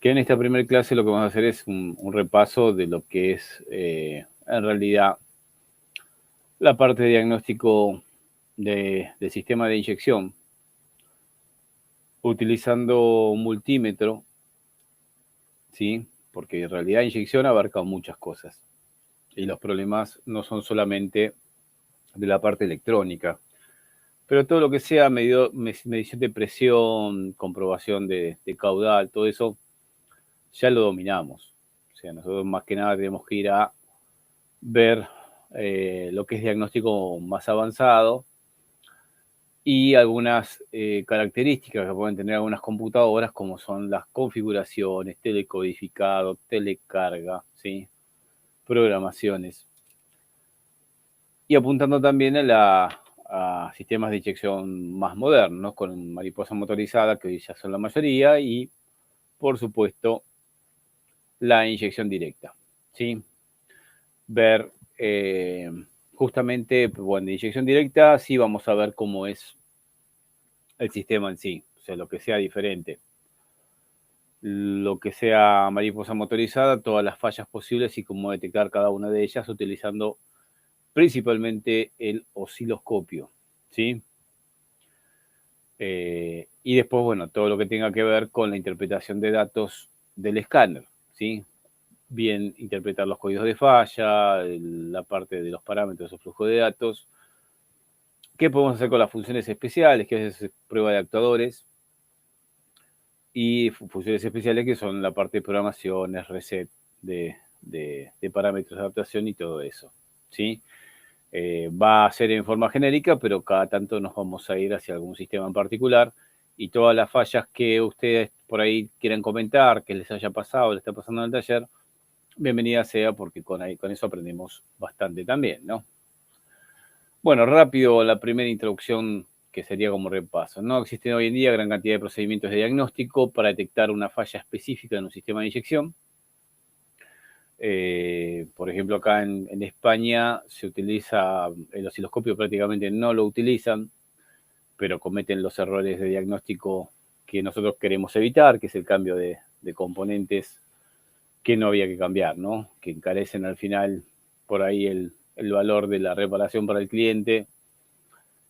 que en esta primera clase lo que vamos a hacer es un repaso de lo que es en realidad la parte de diagnóstico del sistema de inyección, utilizando un multímetro, ¿sí? Porque en realidad inyección abarca muchas cosas y los problemas no son solamente de la parte electrónica, pero todo lo que sea medición de presión, comprobación de caudal, todo eso ya lo dominamos. O sea, nosotros más que nada tenemos que ir a ver lo que es diagnóstico más avanzado y algunas características que pueden tener algunas computadoras, como son las configuraciones, telecodificado, telecarga, ¿sí? Programaciones. Y apuntando también a sistemas de inyección más modernos, con mariposa motorizada, que hoy ya son la mayoría, y por supuesto la inyección directa, ¿sí? Ver justamente, bueno, de inyección directa sí vamos a ver cómo es el sistema en sí, o sea, lo que sea diferente. Lo que sea mariposa motorizada, todas las fallas posibles y cómo detectar cada una de ellas utilizando principalmente el osciloscopio, ¿sí? Y después, bueno, todo lo que tenga que ver con la interpretación de datos del escáner, ¿sí? Bien interpretar los códigos de falla, la parte de los parámetros o flujo de datos. ¿Qué podemos hacer con las funciones especiales? Que es prueba de actuadores. Y funciones especiales que son la parte de programaciones, reset de parámetros de adaptación y todo eso, ¿sí? Va a ser en forma genérica, pero cada tanto nos vamos a ir hacia algún sistema en particular y todas las fallas que ustedes por ahí quieran comentar, que les haya pasado, les está pasando en el taller, bienvenida sea porque con eso aprendemos bastante también, ¿no? Bueno, rápido la primera introducción que sería como repaso. No existen hoy en día gran cantidad de procedimientos de diagnóstico para detectar una falla específica en un sistema de inyección. Por ejemplo, acá en España se utiliza el osciloscopio, prácticamente no lo utilizan, pero cometen los errores de diagnóstico que nosotros queremos evitar, que es el cambio de componentes que no había que cambiar, ¿no? Que encarecen al final por ahí el valor de la reparación para el cliente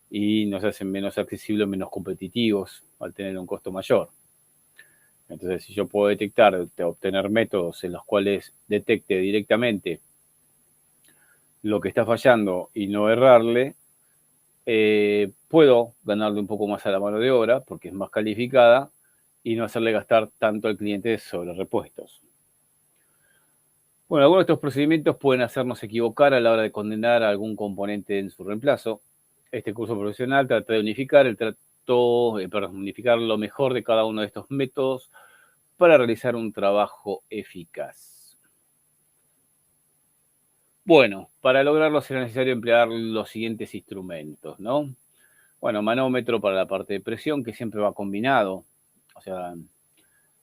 y nos hacen menos accesibles, menos competitivos al tener un costo mayor. Entonces, si yo puedo detectar, obtener métodos en los cuales detecte directamente lo que está fallando y no errarle, puedo ganarle un poco más a la mano de obra porque es más calificada y no hacerle gastar tanto al cliente sobre repuestos. Bueno, algunos de estos procedimientos pueden hacernos equivocar a la hora de condenar a algún componente en su reemplazo. Este curso profesional trata de unificar unificar lo mejor de cada uno de estos métodos para realizar un trabajo eficaz. Bueno, para lograrlo será necesario emplear los siguientes instrumentos, ¿no? Bueno, manómetro para la parte de presión, que siempre va combinado. O sea,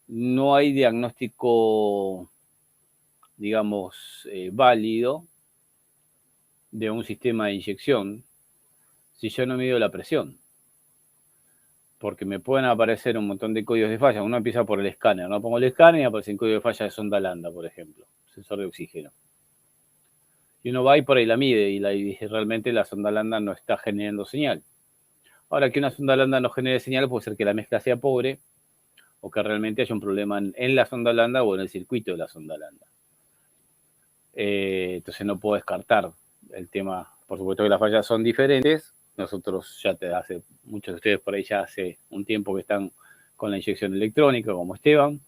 no hay diagnóstico, digamos, válido de un sistema de inyección si yo no mido la presión. Porque me pueden aparecer un montón de códigos de falla. Uno empieza por el escáner, ¿no? Pongo el escáner y aparece un código de falla de sonda lambda, por ejemplo, sensor de oxígeno. Y uno va y por ahí la mide y realmente la sonda lambda no está generando señal. Ahora, que una sonda lambda no genere señal puede ser que la mezcla sea pobre o que realmente haya un problema en la sonda lambda o en el circuito de la sonda lambda. Entonces no puedo descartar el tema. Por supuesto que las fallas son diferentes. Nosotros muchos de ustedes por ahí ya hace un tiempo que están con la inyección electrónica, como Esteban,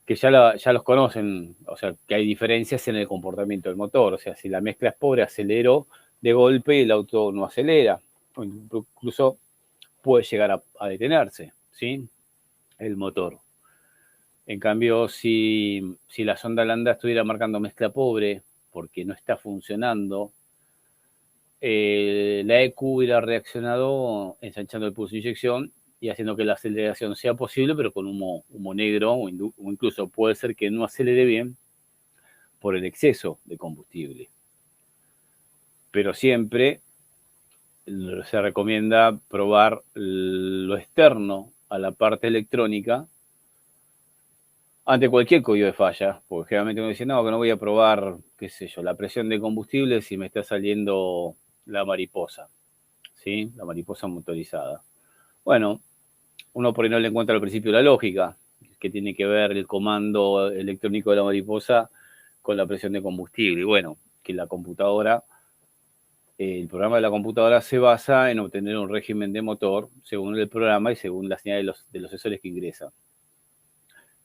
que ya los conocen, o sea, que hay diferencias en el comportamiento del motor. O sea, si la mezcla es pobre, acelero de golpe y el auto no acelera. O incluso puede llegar a detenerse, ¿sí? El motor. En cambio, si la sonda lambda estuviera marcando mezcla pobre porque no está funcionando, la EQ hubiera reaccionado ensanchando el pulso de inyección y haciendo que la aceleración sea posible, pero con humo negro o incluso puede ser que no acelere bien por el exceso de combustible. Pero siempre se recomienda probar lo externo a la parte electrónica ante cualquier código de falla, porque generalmente uno dice, no, que no voy a probar, qué sé yo, la presión de combustible si me está saliendo la mariposa, ¿sí? La mariposa motorizada. Bueno, uno por ahí no le encuentra al principio la lógica, que tiene que ver el comando electrónico de la mariposa con la presión de combustible. Y bueno, que la computadora, el programa de la computadora se basa en obtener un régimen de motor según el programa y según la señal de los sensores que ingresan.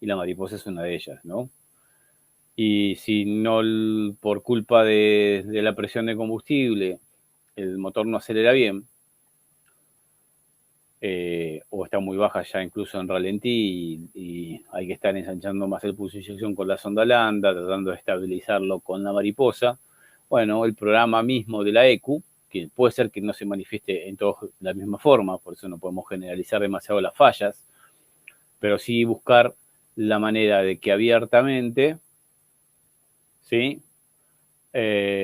Y la mariposa es una de ellas, ¿no? Y si no, por culpa de la presión de combustible, el motor no acelera bien, o está muy baja ya incluso en ralentí y hay que estar ensanchando más el pulso de inyección con la sonda lambda, tratando de estabilizarlo con la mariposa. Bueno, el programa mismo de la EQ, que puede ser que no se manifieste en todos de la misma forma, por eso no podemos generalizar demasiado las fallas, pero sí buscar la manera de que abiertamente, ¿sí?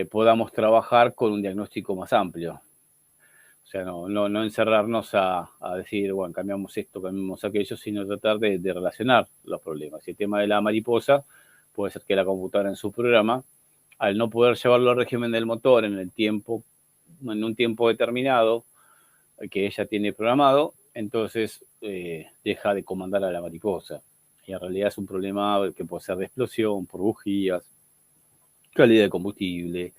Podamos trabajar con un diagnóstico más amplio. O sea, no encerrarnos a decir, bueno, cambiamos esto, cambiamos aquello, sino tratar de relacionar los problemas. Y el tema de la mariposa, puede ser que la computadora en su programa, al no poder llevarlo al régimen del motor en un tiempo determinado que ella tiene programado, entonces deja de comandar a la mariposa. Y en realidad es un problema que puede ser de explosión, por bujías, calidad de combustible,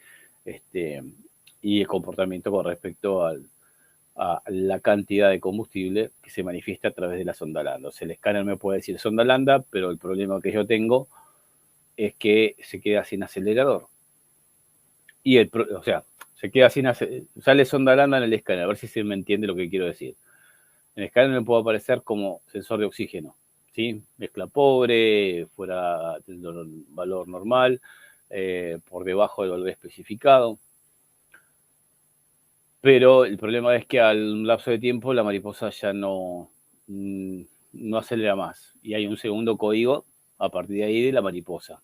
y el comportamiento con respecto a la cantidad de combustible que se manifiesta a través de la sonda lambda. O sea, el escáner me puede decir sonda lambda, pero el problema que yo tengo es que se queda sin acelerador. O sea, se queda sin sale sonda lambda en el escáner, a ver si se me entiende lo que quiero decir. En el escáner me puede aparecer como sensor de oxígeno, ¿sí? Mezcla pobre, fuera del valor normal, por debajo del valor especificado. Pero el problema es que al lapso de tiempo la mariposa ya no acelera más. Y hay un segundo código a partir de ahí de la mariposa.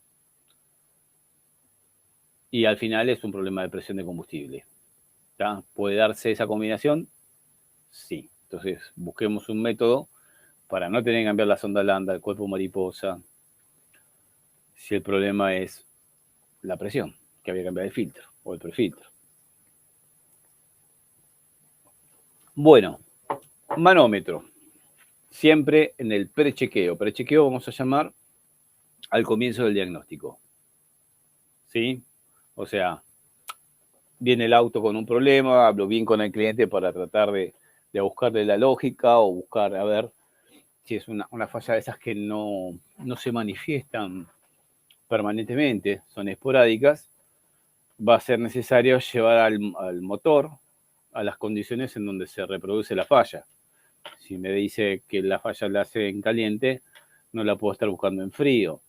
Y al final es un problema de presión de combustible. ¿Tá? ¿Puede darse esa combinación? Sí. Entonces busquemos un método para no tener que cambiar la sonda lambda, el cuerpo mariposa, si el problema es la presión, que había que cambiar el filtro o el prefiltro. Bueno, manómetro. Siempre en el prechequeo. Prechequeo vamos a llamar al comienzo del diagnóstico. ¿Sí? O sea, viene el auto con un problema, hablo bien con el cliente para tratar de buscarle la lógica o buscar a ver si es una falla de esas que no se manifiestan permanentemente, son esporádicas. Va a ser necesario llevar al motor a las condiciones en donde se reproduce la falla. Si me dice que la falla la hace en caliente, no la puedo estar buscando en frío.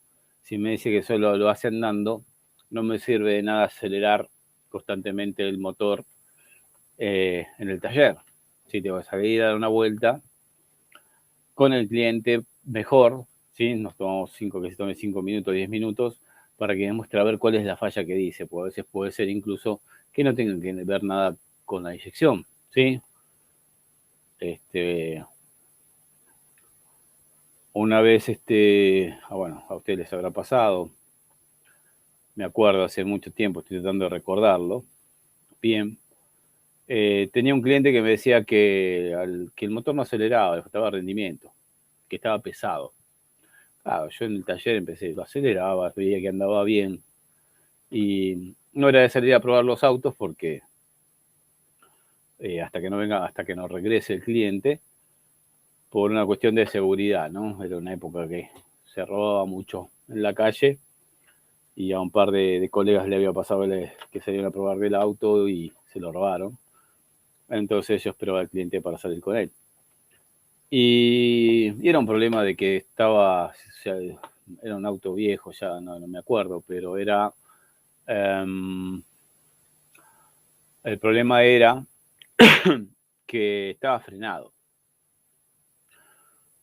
Si me dice que solo lo hace andando, no me sirve de nada acelerar constantemente el motor en el taller. Si tengo que salir a dar una vuelta con el cliente, mejor, ¿sí? Nos tomamos que se tome 5 minutos, 10 minutos, para que demuestre a ver cuál es la falla que dice, porque a veces puede ser incluso que no tengan que ver nada con la inyección, ¿sí? Una vez, bueno, a ustedes les habrá pasado, me acuerdo hace mucho tiempo, estoy tratando de recordarlo, bien, tenía un cliente que me decía que el motor no aceleraba, le faltaba rendimiento, que estaba pesado. Claro, yo en el taller empecé, lo aceleraba, veía que andaba bien, y no era de salir a probar los autos porque hasta que no regrese el cliente, por una cuestión de seguridad, ¿no? Era una época que se robaba mucho en la calle y a un par de colegas le había pasado que salieron a probar del auto y se lo robaron. Entonces yo esperaba al cliente para salir con él. Y era un problema de que era un auto viejo, ya no me acuerdo, pero era... el problema era que estaba frenado.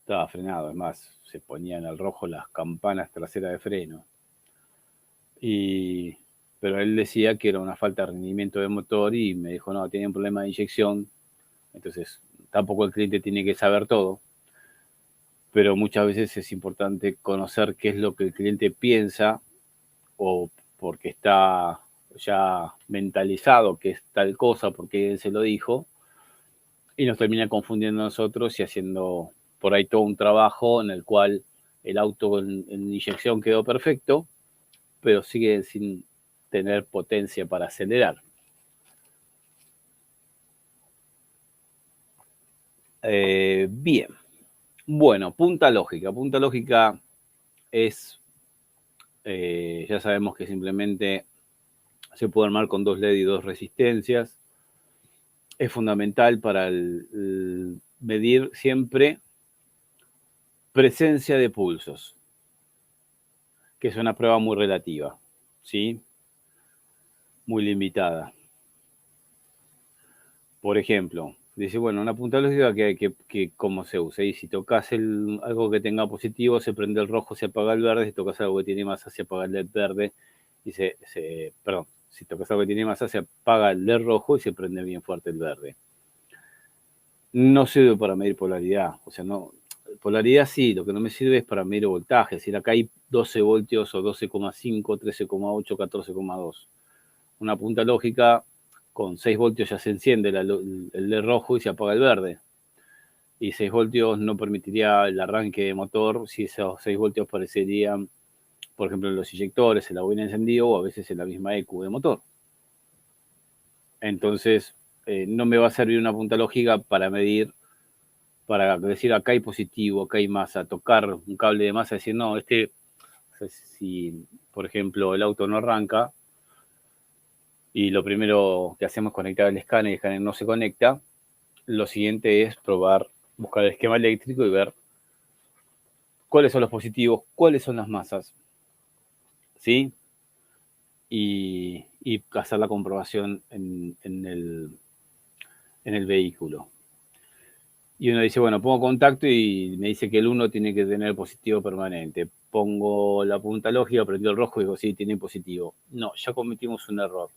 Estaba frenado, además se ponían al rojo las campanas traseras de freno. Pero él decía que era una falta de rendimiento de motor y me dijo, no, tenía un problema de inyección. Entonces, tampoco el cliente tiene que saber todo. pero muchas veces es importante conocer qué es lo que el cliente piensa o porque está ya mentalizado que es tal cosa porque él se lo dijo y nos termina confundiendo a nosotros y haciendo por ahí todo un trabajo en el cual el auto en inyección quedó perfecto, pero sigue sin tener potencia para acelerar. Bien, bueno, punta lógica. Punta lógica es, ya sabemos que simplemente se puede armar con 2 LED y 2 resistencias. Es fundamental para medir siempre presencia de pulsos, que es una prueba muy relativa, ¿sí? Muy limitada. Por ejemplo, dice, bueno, una punta lógica que cómo se usa. Y si tocas algo que tenga positivo, se prende el rojo, se apaga el verde. Si tocas algo que tiene masa, se apaga el LED verde. Y perdón, si tocas algo que tiene masa, se apaga el LED rojo y se prende bien fuerte el verde. No sirve para medir polaridad. O sea, no, polaridad sí, lo que no me sirve es para medir voltaje. Es decir, acá hay 12 voltios o 12,5, 13,8, 14,2. Una punta lógica con 6 voltios ya se enciende el LED rojo y se apaga el verde. Y 6 voltios no permitiría el arranque de motor si esos 6 voltios aparecerían, por ejemplo, en los inyectores, en la bobina encendido o a veces en la misma EQ de motor. Entonces, no me va a servir una punta lógica para medir, para decir acá hay positivo, acá hay masa, tocar un cable de masa y decir, no, si por ejemplo el auto no arranca, y lo primero que hacemos es conectar el escáner no se conecta, lo siguiente es probar, buscar el esquema eléctrico y ver cuáles son los positivos, cuáles son las masas, ¿sí? Y hacer la comprobación en el vehículo. Y uno dice, bueno, pongo contacto y me dice que el 1 tiene que tener positivo permanente. Pongo la punta lógica, prendió el rojo y digo, sí, tiene positivo. No, ya cometimos un error.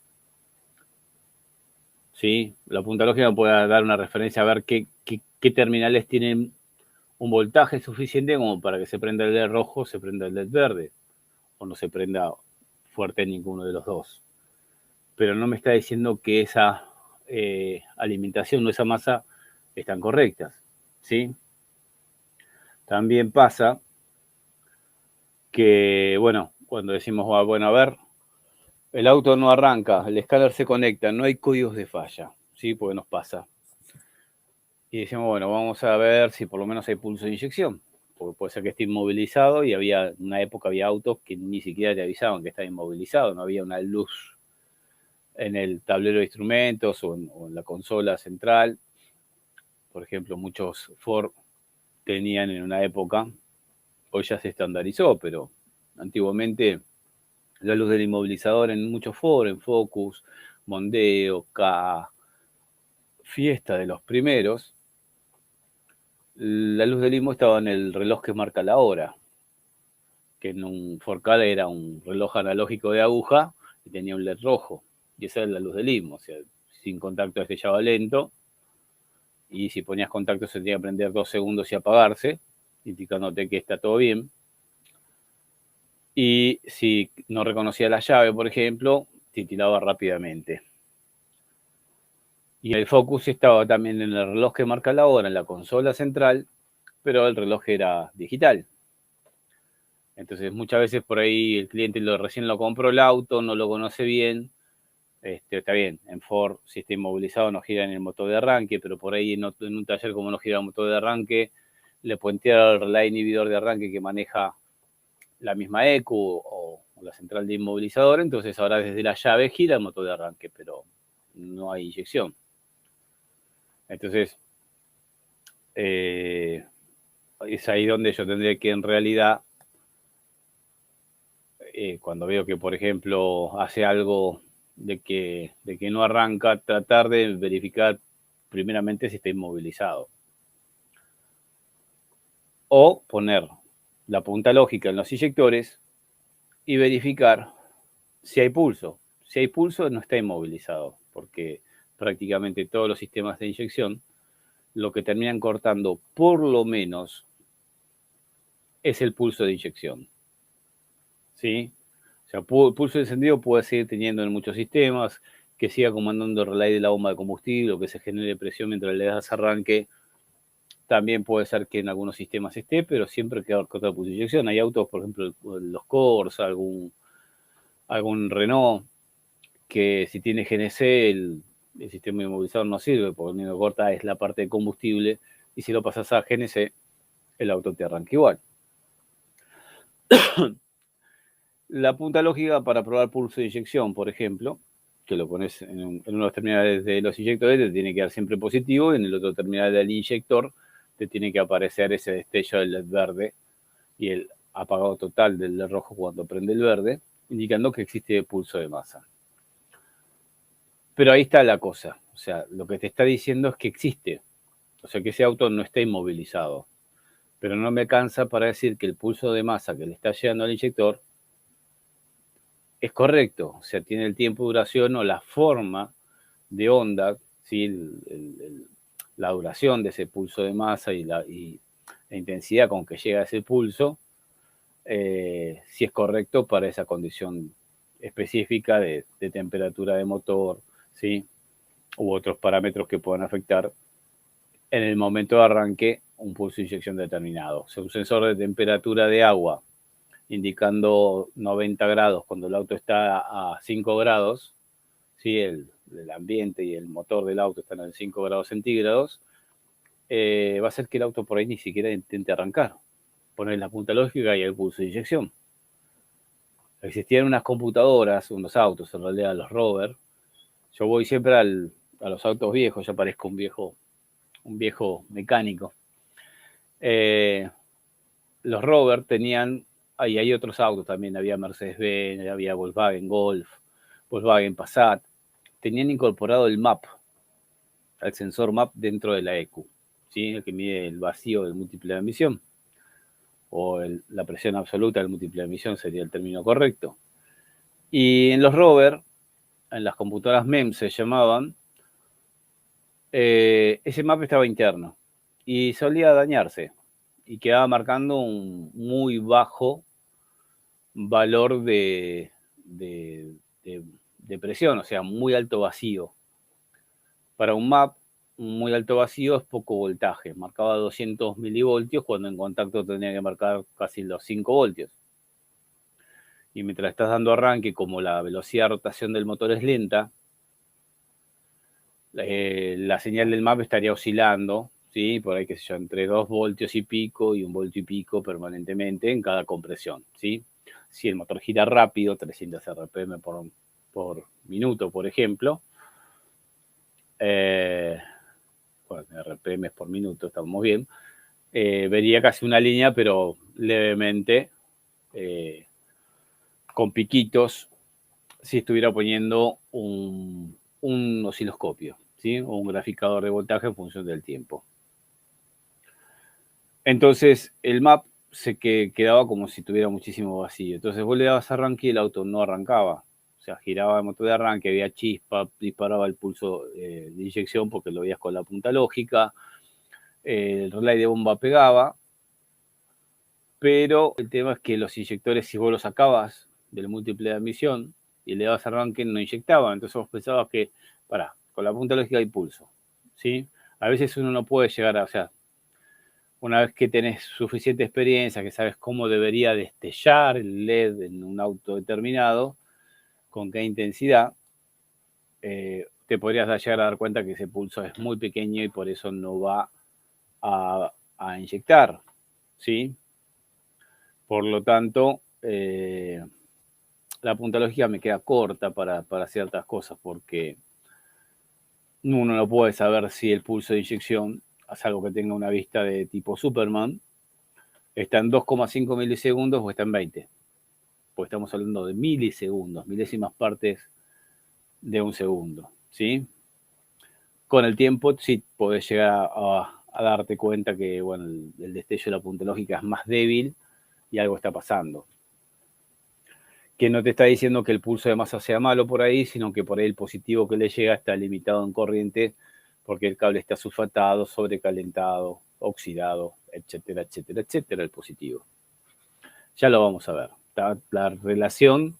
¿Sí? La punta lógica puede dar una referencia a ver qué terminales tienen un voltaje suficiente como para que se prenda el LED rojo, se prenda el LED verde, o no se prenda fuerte ninguno de los dos. Pero no me está diciendo que esa alimentación o esa masa están correctas, ¿sí? También pasa que, bueno, cuando decimos, bueno, a ver, el auto no arranca, el escáner se conecta, no hay códigos de falla, ¿sí? Porque nos pasa. Y decimos, bueno, vamos a ver si por lo menos hay pulso de inyección, porque puede ser que esté inmovilizado y en una época había autos que ni siquiera te avisaban que estaba inmovilizado, no había una luz en el tablero de instrumentos o en la consola central. Por ejemplo, muchos Ford tenían en una época, hoy ya se estandarizó, pero antiguamente la luz del inmovilizador en muchos Ford, en Focus, Mondeo, K, Fiesta de los primeros, la luz del IMO estaba en el reloj que marca la hora, que en un Ford Ka era un reloj analógico de aguja y tenía un LED rojo. Y esa era la luz del IMO, o sea, sin contacto destellaba lento. Y si ponías contacto se tenía que prender 2 segundos y apagarse, indicándote que está todo bien. Y si no reconocía la llave, por ejemplo, titilaba rápidamente. Y el Focus estaba también en el reloj que marca la hora, en la consola central, pero el reloj era digital. Entonces muchas veces por ahí el cliente recién lo compró el auto, no lo conoce bien. Está bien, en Ford si está inmovilizado no gira en el motor de arranque, pero por ahí en un taller como no gira el motor de arranque, le pueden tirar el relay inhibidor de arranque que maneja la misma EQ o la central de inmovilizador, entonces ahora desde la llave gira el motor de arranque, pero no hay inyección. Entonces, es ahí donde yo tendría que en realidad, cuando veo que, por ejemplo, hace algo de que no arranca, tratar de verificar primeramente si está inmovilizado. O poner la punta lógica en los inyectores y verificar si hay pulso. Si hay pulso, no está inmovilizado, porque prácticamente todos los sistemas de inyección lo que terminan cortando por lo menos es el pulso de inyección. ¿Sí? O sea, pulso de encendido puede seguir teniendo en muchos sistemas, que siga comandando el relay de la bomba de combustible o que se genere presión mientras le das arranque. También puede ser que en algunos sistemas esté, pero siempre queda cortado el pulso de inyección. Hay autos, por ejemplo, los Corsa, algún Renault, que si tiene GNC, el sistema inmovilizador no sirve, porque lo único que corta es la parte de combustible, y si lo pasas a GNC, el auto te arranca igual. La punta lógica para probar pulso de inyección, por ejemplo, que lo pones en uno de los terminales de los inyectores, te tiene que dar siempre positivo, y en el otro terminal del inyector te tiene que aparecer ese destello del LED verde y el apagado total del LED rojo cuando prende el verde, indicando que existe pulso de masa. Pero ahí está la cosa, o sea, lo que te está diciendo es que existe, o sea, que ese auto no está inmovilizado, pero no me alcanza para decir que el pulso de masa que le está llegando al inyector es correcto, o sea, tiene el tiempo de duración o la forma de onda, ¿sí? La duración de ese pulso de masa y la intensidad con que llega ese pulso, si es correcto para esa condición específica de temperatura de motor, ¿sí? U otros parámetros que puedan afectar en el momento de arranque un pulso de inyección determinado. O sea, un sensor de temperatura de agua indicando 90 grados cuando el auto está a 5 grados, ¿sí? el ambiente y el motor del auto están a 5 grados centígrados, va a hacer que el auto por ahí ni siquiera intente arrancar. Poner la punta lógica y el pulso de inyección. Existían unas computadoras, unos autos, en realidad los rover. Yo voy siempre a los autos viejos, ya parezco un viejo mecánico. Los rover tenían, y hay otros autos también, había Mercedes-Benz, había Volkswagen Golf, Volkswagen Passat, tenían incorporado el MAP, el sensor MAP dentro de la ECU, ¿sí? El que mide el vacío del múltiple de emisión, o la presión absoluta del múltiple de emisión sería el término correcto. Y en los rover, en las computadoras MEMS se llamaban, ese MAP estaba interno y solía dañarse y quedaba marcando un muy bajo valor de presión, o sea, muy alto vacío. Para un MAP, un muy alto vacío es poco voltaje, marcaba 200 milivoltios cuando en contacto tenía que marcar casi los 5 voltios. Y mientras estás dando arranque, como la velocidad de rotación del motor es lenta, la señal del MAP estaría oscilando, ¿sí? Por ahí, qué sé yo, entre 2 voltios y pico y 1 voltio y pico permanentemente en cada compresión, ¿sí? Si el motor gira rápido, 300 RPM por minuto, por ejemplo, bueno, RPM por minuto, estamos bien, vería casi una línea, pero levemente, con piquitos, si estuviera poniendo un osciloscopio, ¿sí? O un graficador de voltaje en función del tiempo. Entonces, el MAP se quedaba como si tuviera muchísimo vacío. Entonces, vos le dabas arranque y el auto no arrancaba. O sea, giraba el motor de arranque, había chispa, disparaba el pulso de inyección porque lo veías con la punta lógica. El relay de bomba pegaba. Pero el tema es que los inyectores, si vos los sacabas del múltiple de admisión y le dabas arranque, no inyectaban. Entonces vos pensabas que, con la punta lógica hay pulso, ¿sí? A veces uno no puede llegar a, o sea, una vez que tenés suficiente experiencia, que sabes cómo debería destellar el LED en un auto determinado, con qué intensidad, te podrías llegar a dar cuenta que ese pulso es muy pequeño y por eso no va a inyectar, ¿sí? Por lo tanto, la punta lógica me queda corta para ciertas cosas porque uno no puede saber si el pulso de inyección, salvo que tenga una vista de tipo Superman, está en 2,5 milisegundos o está en 20. Pues estamos hablando de milisegundos, milésimas partes de un segundo, ¿sí? Con el tiempo sí podés llegar a darte cuenta que, bueno, el destello de la punta lógica es más débil y algo está pasando. Que no te está diciendo que el pulso de masa sea malo por ahí, sino que por ahí el positivo que le llega está limitado en corriente porque el cable está sulfatado, sobrecalentado, oxidado, etcétera, etcétera, etcétera, el positivo. Ya lo vamos a ver. La relación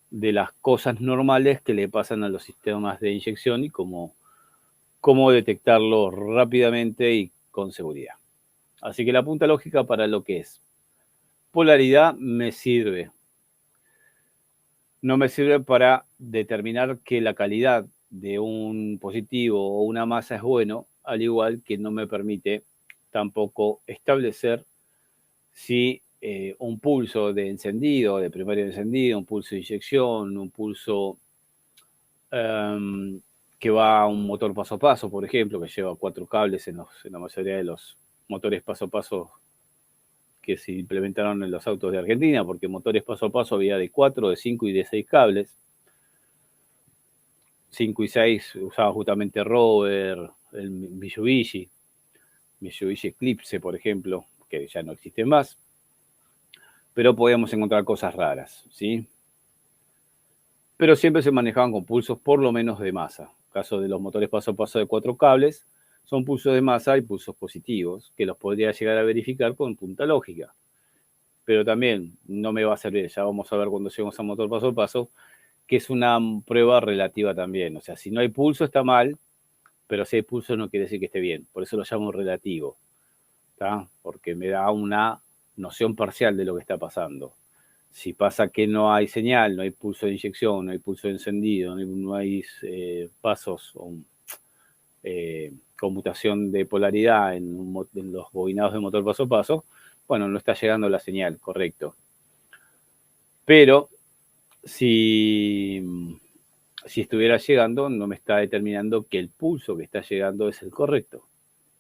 de las cosas normales que le pasan a los sistemas de inyección y cómo detectarlo rápidamente y con seguridad. Así que la punta lógica para lo que es polaridad me sirve. No me sirve para determinar que la calidad de un positivo o una masa es bueno, al igual que no me permite tampoco establecer si un pulso de encendido, de primario de encendido, un pulso de inyección, un pulso que va a un motor paso a paso, por ejemplo, que lleva 4 cables en la mayoría de los motores paso a paso que se implementaron en los autos de Argentina, porque motores paso a paso había de 4, de 5 y de 6 cables. 5 y 6 usaba justamente Rover, el Mitsubishi Eclipse, por ejemplo, que ya no existe más, pero podíamos encontrar cosas raras, ¿sí? Pero siempre se manejaban con pulsos por lo menos de masa. En caso de los motores paso a paso de 4 cables, son pulsos de masa y pulsos positivos, que los podría llegar a verificar con punta lógica. Pero también no me va a servir, ya vamos a ver cuando lleguemos a motor paso a paso, que es una prueba relativa también. O sea, si no hay pulso está mal, pero si hay pulso no quiere decir que esté bien. Por eso lo llamo relativo, ¿tá? Porque me da una noción parcial de lo que está pasando. Si pasa que no hay señal, no hay pulso de inyección, no hay pulso de encendido, no hay pasos o conmutación de polaridad en los bobinados de motor paso a paso, bueno, no está llegando la señal, correcto. Pero si estuviera llegando, no me está determinando que el pulso que está llegando es el correcto.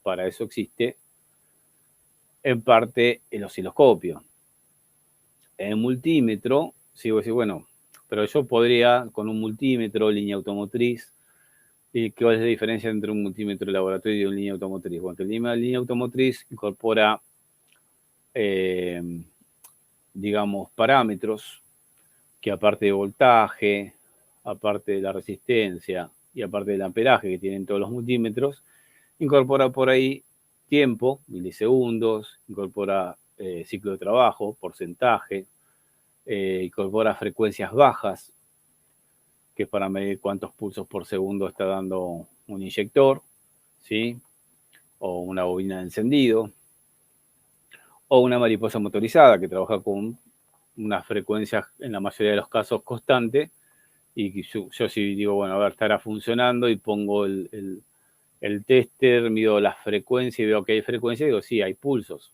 Para eso existe, en parte, el osciloscopio. En multímetro, sí, voy a decir, bueno, pero yo podría, con un multímetro, línea automotriz, ¿cuál es la diferencia entre un multímetro de laboratorio y una línea automotriz? Bueno, que la línea automotriz incorpora, digamos, parámetros que aparte de voltaje, aparte de la resistencia y aparte del amperaje que tienen todos los multímetros, incorpora por ahí tiempo, milisegundos, incorpora ciclo de trabajo, porcentaje, incorpora frecuencias bajas, que es para medir cuántos pulsos por segundo está dando un inyector, ¿sí? O una bobina de encendido, o una mariposa motorizada que trabaja con unas frecuencias en la mayoría de los casos constante, y yo sí digo, bueno, a ver, estará funcionando y pongo el tester, mido la frecuencia y veo que hay frecuencia y digo, sí, hay pulsos.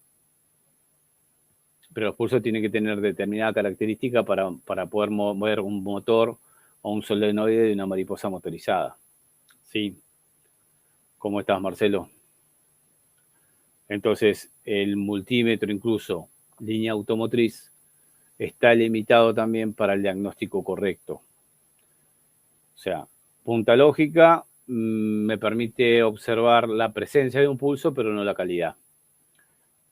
Pero los pulsos tienen que tener determinada característica para poder mover un motor o un solenoide de una mariposa motorizada. ¿Sí? ¿Cómo estás, Marcelo? Entonces, el multímetro, incluso línea automotriz, está limitado también para el diagnóstico correcto. O sea, punta lógica me permite observar la presencia de un pulso, pero no la calidad.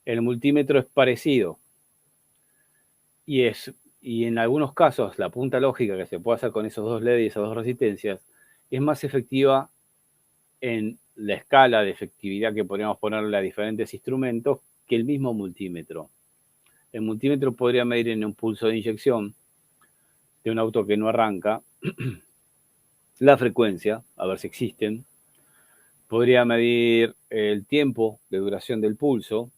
El multímetro es parecido y en algunos casos la punta lógica que se puede hacer con esos dos LEDs y esas dos resistencias es más efectiva en la escala de efectividad que podríamos ponerle a diferentes instrumentos que el mismo multímetro. El multímetro podría medir en un pulso de inyección de un auto que no arranca la frecuencia, a ver si existen. Podría medir el tiempo de duración del pulso.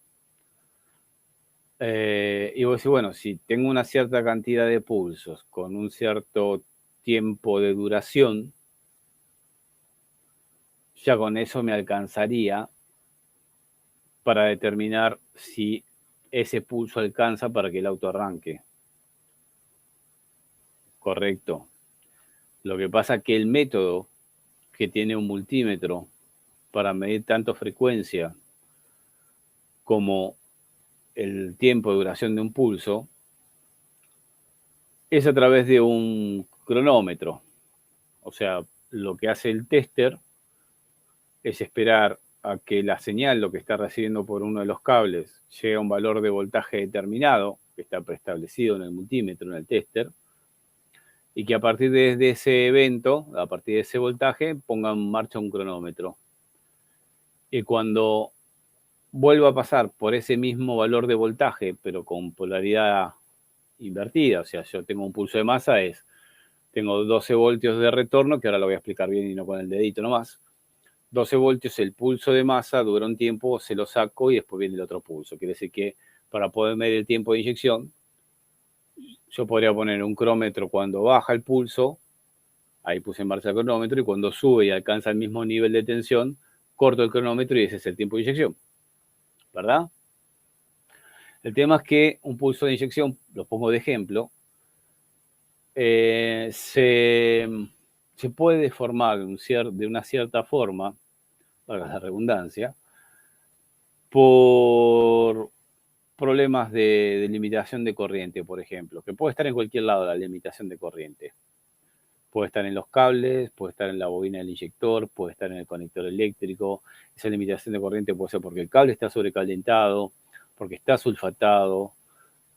Y vos decís, bueno, si tengo una cierta cantidad de pulsos con un cierto tiempo de duración, ya con eso me alcanzaría para determinar si ese pulso alcanza para que el auto arranque. Correcto. Lo que pasa es que el método que tiene un multímetro para medir tanto frecuencia como el tiempo de duración de un pulso es a través de un cronómetro. O sea, lo que hace el tester es esperar a que la señal, lo que está recibiendo por uno de los cables, llegue a un valor de voltaje determinado, que está preestablecido en el multímetro, en el tester, y que a partir de ese evento, a partir de ese voltaje, ponga en marcha un cronómetro. Y cuando vuelva a pasar por ese mismo valor de voltaje, pero con polaridad invertida. O sea, yo tengo un pulso de masa, tengo 12 voltios de retorno, que ahora lo voy a explicar bien y no con el dedito nomás. 12 voltios el pulso de masa, dura un tiempo, se lo saco y después viene el otro pulso. Quiere decir que para poder medir el tiempo de inyección, yo podría poner un cronómetro cuando baja el pulso, ahí puse en marcha el cronómetro, y cuando sube y alcanza el mismo nivel de tensión, corto el cronómetro y ese es el tiempo de inyección, ¿verdad? El tema es que un pulso de inyección, lo pongo de ejemplo, se puede deformar de una cierta forma, valga la redundancia, por problemas de limitación de corriente, por ejemplo, que puede estar en cualquier lado la limitación de corriente. Puede estar en los cables, puede estar en la bobina del inyector, puede estar en el conector eléctrico. Esa limitación de corriente puede ser porque el cable está sobrecalentado, porque está sulfatado,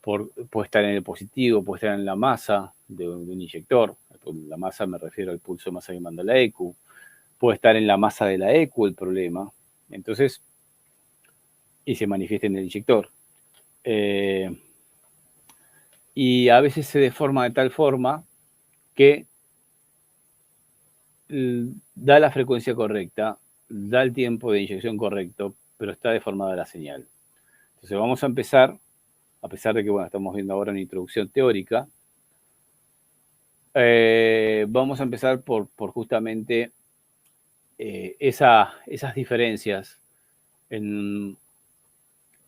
puede estar en el positivo, puede estar en la masa de un inyector. La masa me refiero al pulso de masa que manda la ECU. Puede estar en la masa de la ECU el problema. Entonces, y se manifiesta en el inyector. Y a veces se deforma de tal forma que da la frecuencia correcta, da el tiempo de inyección correcto, pero está deformada la señal. Entonces vamos a empezar, a pesar de que, bueno, estamos viendo ahora una introducción teórica, vamos a empezar por justamente esas diferencias en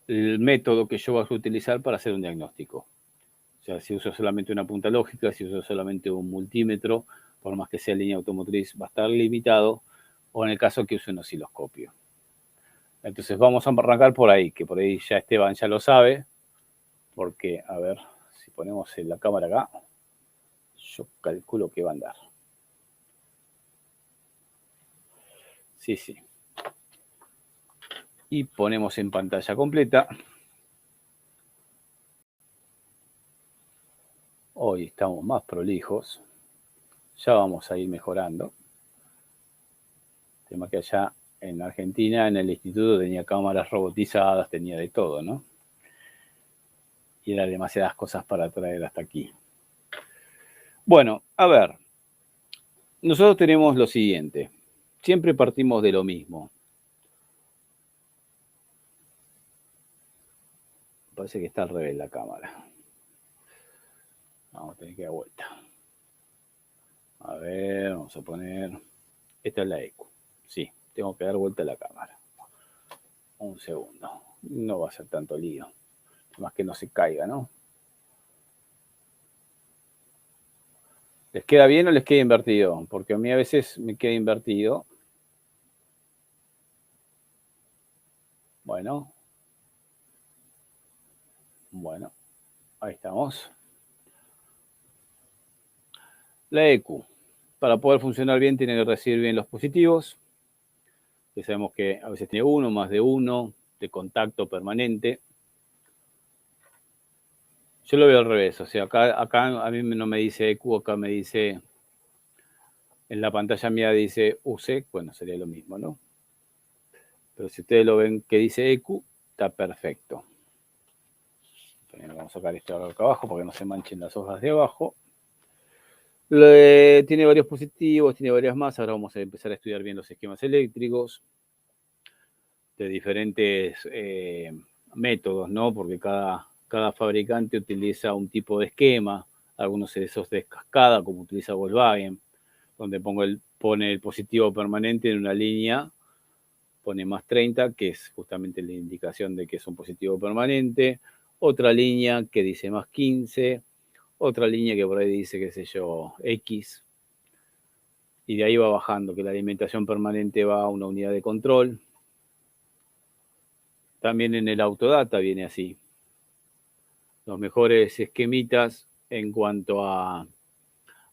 el método que yo voy a utilizar para hacer un diagnóstico. O sea, si uso solamente una punta lógica, si uso solamente un multímetro, por más que sea línea automotriz, va a estar limitado, o en el caso que use un osciloscopio. Entonces vamos a arrancar por ahí, que por ahí ya Esteban ya lo sabe, porque, a ver, si ponemos la cámara acá, yo calculo que va a andar. Sí, sí. Y ponemos en pantalla completa. Hoy estamos más prolijos. Ya vamos a ir mejorando. El tema que allá en Argentina, en el instituto, tenía cámaras robotizadas, tenía de todo, ¿no? Y eran demasiadas cosas para traer hasta aquí. Bueno, a ver. Nosotros tenemos lo siguiente. Siempre partimos de lo mismo. Parece que está al revés la cámara. Vamos a tener que dar vuelta. A ver, vamos a poner... Esta es la ECU. Sí, tengo que dar vuelta a la cámara. Un segundo. No va a ser tanto lío. Más que no se caiga, ¿no? ¿Les queda bien o les queda invertido? Porque a mí a veces me queda invertido. Bueno. Bueno. Ahí estamos. La ECU. Para poder funcionar bien tiene que recibir bien los positivos. Que sabemos que a veces tiene uno, más de uno, de contacto permanente. Yo lo veo al revés, o sea, acá a mí no me dice ECU, acá me dice, en la pantalla mía dice UC, bueno, sería lo mismo, ¿no? Pero si ustedes lo ven que dice ECU, está perfecto. Vamos a sacar esto acá abajo para que no se manchen las hojas de abajo. Tiene varios positivos, tiene varias más. Ahora vamos a empezar a estudiar bien los esquemas eléctricos de diferentes métodos, ¿no? Porque cada fabricante utiliza un tipo de esquema, algunos de esos de cascada, como utiliza Volkswagen, donde pone el positivo permanente en una línea, pone más 30, que es justamente la indicación de que es un positivo permanente, otra línea que dice más 15, otra línea que por ahí dice, qué sé yo, X, y de ahí va bajando, que la alimentación permanente va a una unidad de control. También en el Autodata viene así. Los mejores esquemitas en cuanto a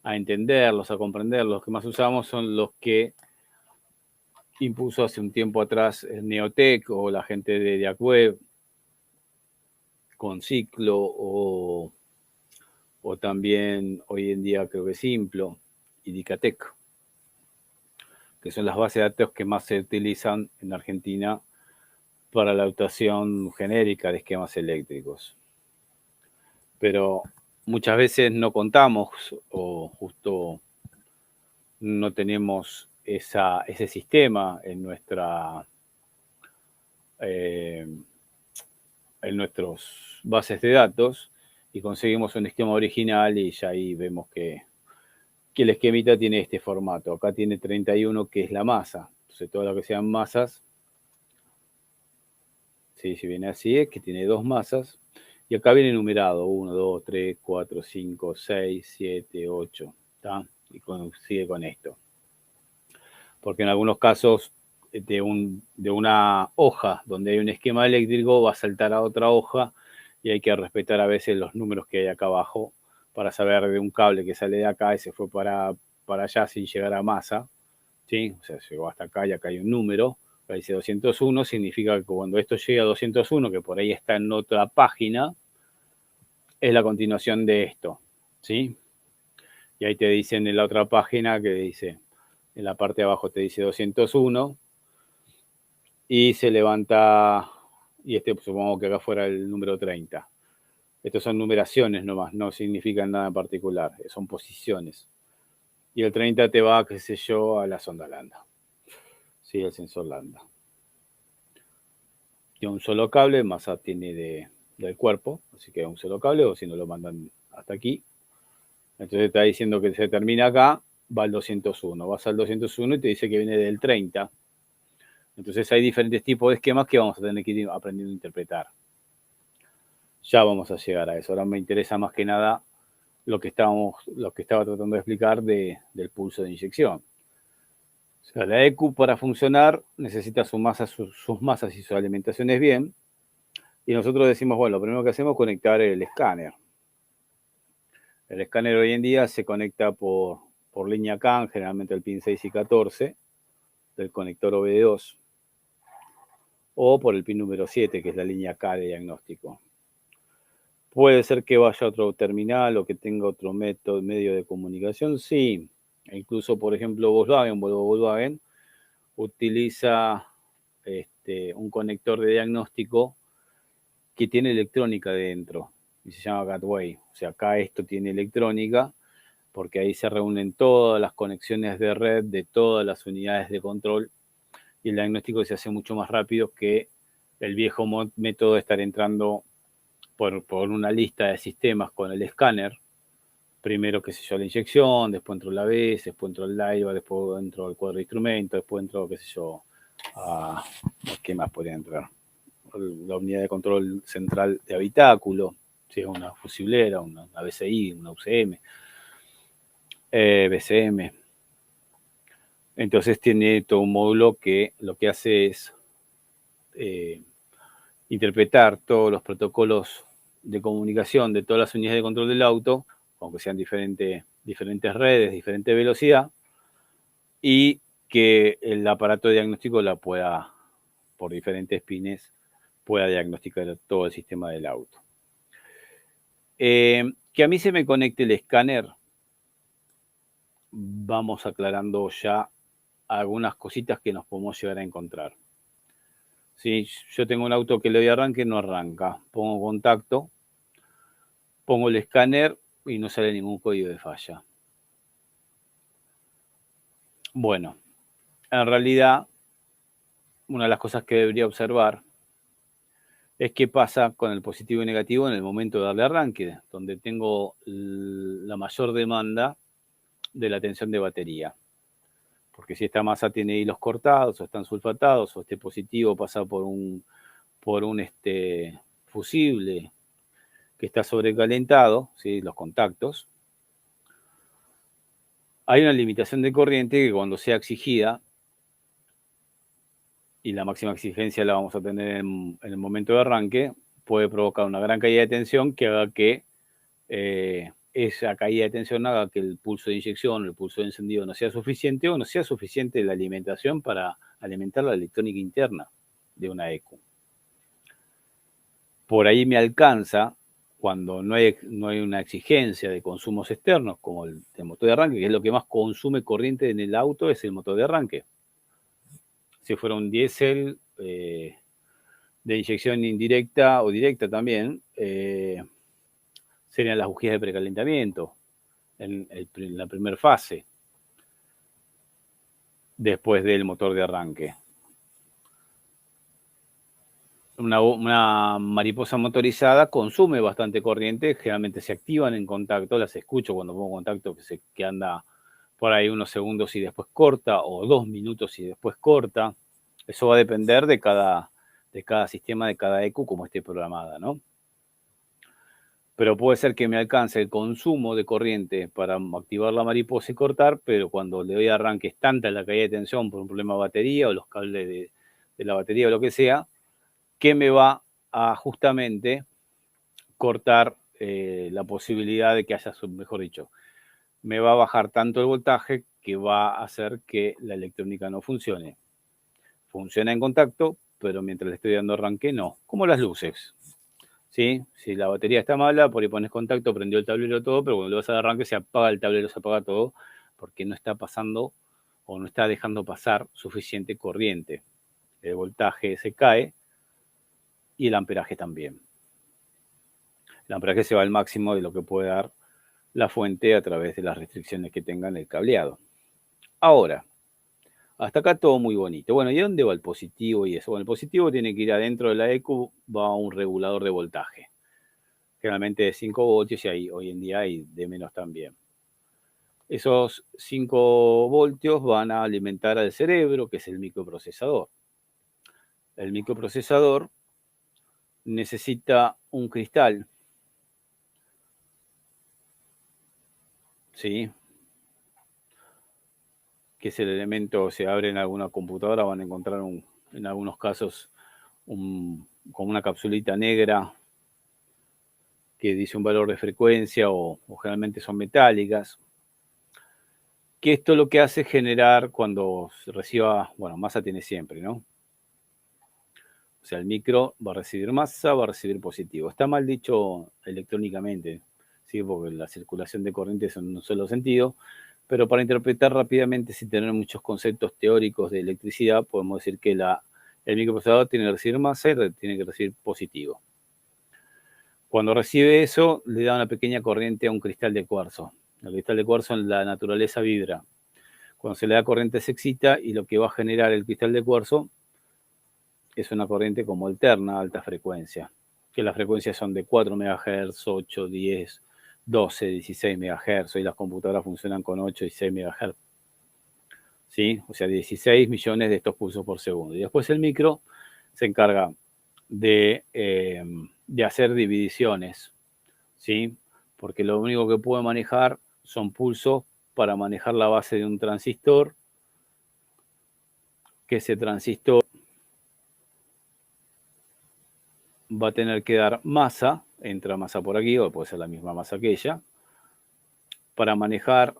entenderlos, a comprenderlos, los que más usamos son los que impuso hace un tiempo atrás Neotec o la gente de Diacweb con Ciclo o también hoy en día creo que Simplo y Dicatec, que son las bases de datos que más se utilizan en Argentina para la actuación genérica de esquemas eléctricos. Pero muchas veces no contamos o justo no tenemos ese sistema en nuestros bases de datos y conseguimos un esquema original y ya ahí vemos que el esquemita tiene este formato. Acá tiene 31, que es la masa. Entonces, todo lo que sean masas, ¿sí? Si viene así, es que tiene dos masas. Y acá viene numerado: 1, 2, 3, 4, 5, 6, 7, 8. ¿Está? Y sigue con esto. Porque en algunos casos de una hoja donde hay un esquema eléctrico va a saltar a otra hoja y hay que respetar a veces los números que hay acá abajo para saber de un cable que sale de acá y se fue para allá sin llegar a masa, ¿sí? O sea, llegó hasta acá y acá hay un número, acá dice 201, significa que cuando esto llega a 201, que por ahí está en otra página, es la continuación de esto, ¿sí? Y ahí te dicen en la otra página que dice, en la parte de abajo te dice 201 y se levanta, y supongo que acá fuera el número 30. Estos son numeraciones nomás, no significan nada en particular, son posiciones. Y el 30 te va, qué sé yo, a la sonda lambda. Sí, el sensor lambda. Tiene un solo cable, masa tiene del cuerpo, así que un solo cable, o si no lo mandan hasta aquí. Entonces está diciendo que se termina acá, va al 201. Vas al 201 y te dice que viene del 30. Entonces hay diferentes tipos de esquemas que vamos a tener que ir aprendiendo a interpretar. Ya vamos a llegar a eso. Ahora me interesa más que nada lo que estaba tratando de explicar del pulso de inyección. O sea, la EQ para funcionar necesita sus masas y sus alimentaciones bien. Y nosotros decimos, bueno, lo primero que hacemos es conectar el escáner. El escáner hoy en día se conecta por línea CAN, generalmente el pin 6 y 14 del conector OBD2, o por el pin número 7, que es la línea K de diagnóstico. Puede ser que vaya a otro terminal o que tenga otro medio de comunicación, sí. Incluso, por ejemplo, Volkswagen utiliza un conector de diagnóstico que tiene electrónica dentro y se llama Gateway. O sea, acá esto tiene electrónica porque ahí se reúnen todas las conexiones de red de todas las unidades de control y el diagnóstico se hace mucho más rápido que el viejo método de estar entrando por una lista de sistemas con el escáner. Primero, qué sé yo, la inyección, después entró la ABS, después entró el LIVA, después entró el cuadro de instrumentos, después entró, qué sé yo, ¿qué más podría entrar? La unidad de control central de habitáculo, si es una fusiblera, una BCI, una UCM, BCM. Entonces tiene todo un módulo que lo que hace es interpretar todos los protocolos de comunicación de todas las unidades de control del auto, aunque sean diferentes redes, diferente velocidad, y que el aparato de diagnóstico la pueda, por diferentes pines, pueda diagnosticar todo el sistema del auto. Que a mí se me conecte el escáner, vamos aclarando ya algunas cositas que nos podemos llegar a encontrar. Si yo tengo un auto que le doy arranque, no arranca. Pongo contacto, pongo el escáner y no sale ningún código de falla. Bueno, en realidad, una de las cosas que debería observar es qué pasa con el positivo y negativo en el momento de darle arranque, donde tengo la mayor demanda de la tensión de batería. Porque si esta masa tiene hilos cortados o están sulfatados o este positivo pasa por un fusible que está sobrecalentado, ¿sí? Los contactos, hay una limitación de corriente que cuando sea exigida, y la máxima exigencia la vamos a tener en el momento de arranque, puede provocar una gran caída de tensión que haga que esa caída de tensión haga que el pulso de inyección o el pulso de encendido no sea suficiente o no sea suficiente la alimentación para alimentar la electrónica interna de una EQ. Por ahí me alcanza cuando no hay una exigencia de consumos externos, como el motor de arranque, que es lo que más consume corriente en el auto, es el motor de arranque. Si fuera un diésel de inyección indirecta o directa también, serían las bujías de precalentamiento en la primera fase, después del motor de arranque. Una mariposa motorizada consume bastante corriente, generalmente se activan en contacto, las escucho cuando pongo contacto que anda por ahí unos segundos y después corta, o 2 minutos y después corta. Eso va a depender de cada sistema, de cada ECU, como esté programada, ¿no? Pero puede ser que me alcance el consumo de corriente para activar la mariposa y cortar, pero cuando le doy arranque es tanta la caída de tensión por un problema de batería o los cables de la batería o lo que sea, que me va a justamente cortar la posibilidad de que haya, mejor dicho, me va a bajar tanto el voltaje que va a hacer que la electrónica no funcione. Funciona en contacto, pero mientras le estoy dando arranque, no. Como las luces. ¿Sí? Si la batería está mala, por ahí pones contacto, prendió el tablero todo, pero cuando le vas a dar arranque se apaga el tablero, se apaga todo, porque no está pasando o no está dejando pasar suficiente corriente. El voltaje se cae y el amperaje también. El amperaje se va al máximo de lo que puede dar la fuente a través de las restricciones que tenga en el cableado. Ahora, hasta acá todo muy bonito. Bueno, ¿y dónde va el positivo y eso? Bueno, el positivo tiene que ir adentro de la ECU, va a un regulador de voltaje. Generalmente de 5 voltios y hoy en día hay de menos también. Esos 5 voltios van a alimentar al cerebro, que es el microprocesador. El microprocesador necesita un cristal, ¿sí? Que es el elemento, se abre en alguna computadora, van a encontrar en algunos casos como una capsulita negra que dice un valor de frecuencia o generalmente son metálicas. Que esto lo que hace es generar cuando reciba, bueno, masa tiene siempre, ¿no? O sea, el micro va a recibir masa, va a recibir positivo. Está mal dicho electrónicamente, ¿sí? Porque la circulación de corriente es en un solo sentido, pero para interpretar rápidamente sin tener muchos conceptos teóricos de electricidad, podemos decir que el microprocesador tiene que recibir masa y tiene que recibir positivo. Cuando recibe eso, le da una pequeña corriente a un cristal de cuarzo. El cristal de cuarzo en la naturaleza vibra. Cuando se le da corriente se excita y lo que va a generar el cristal de cuarzo es una corriente como alterna, alta frecuencia, que las frecuencias son de 4 MHz, 8, 10, 12, 16 MHz. Hoy las computadoras funcionan con 8 y 6 MHz. ¿Sí? O sea, 16 millones de estos pulsos por segundo. Y después el micro se encarga de hacer divisiones, ¿sí? Porque lo único que puede manejar son pulsos para manejar la base de un transistor, que ese transistor va a tener que dar masa, entra masa por aquí, o puede ser la misma masa que ella, para manejar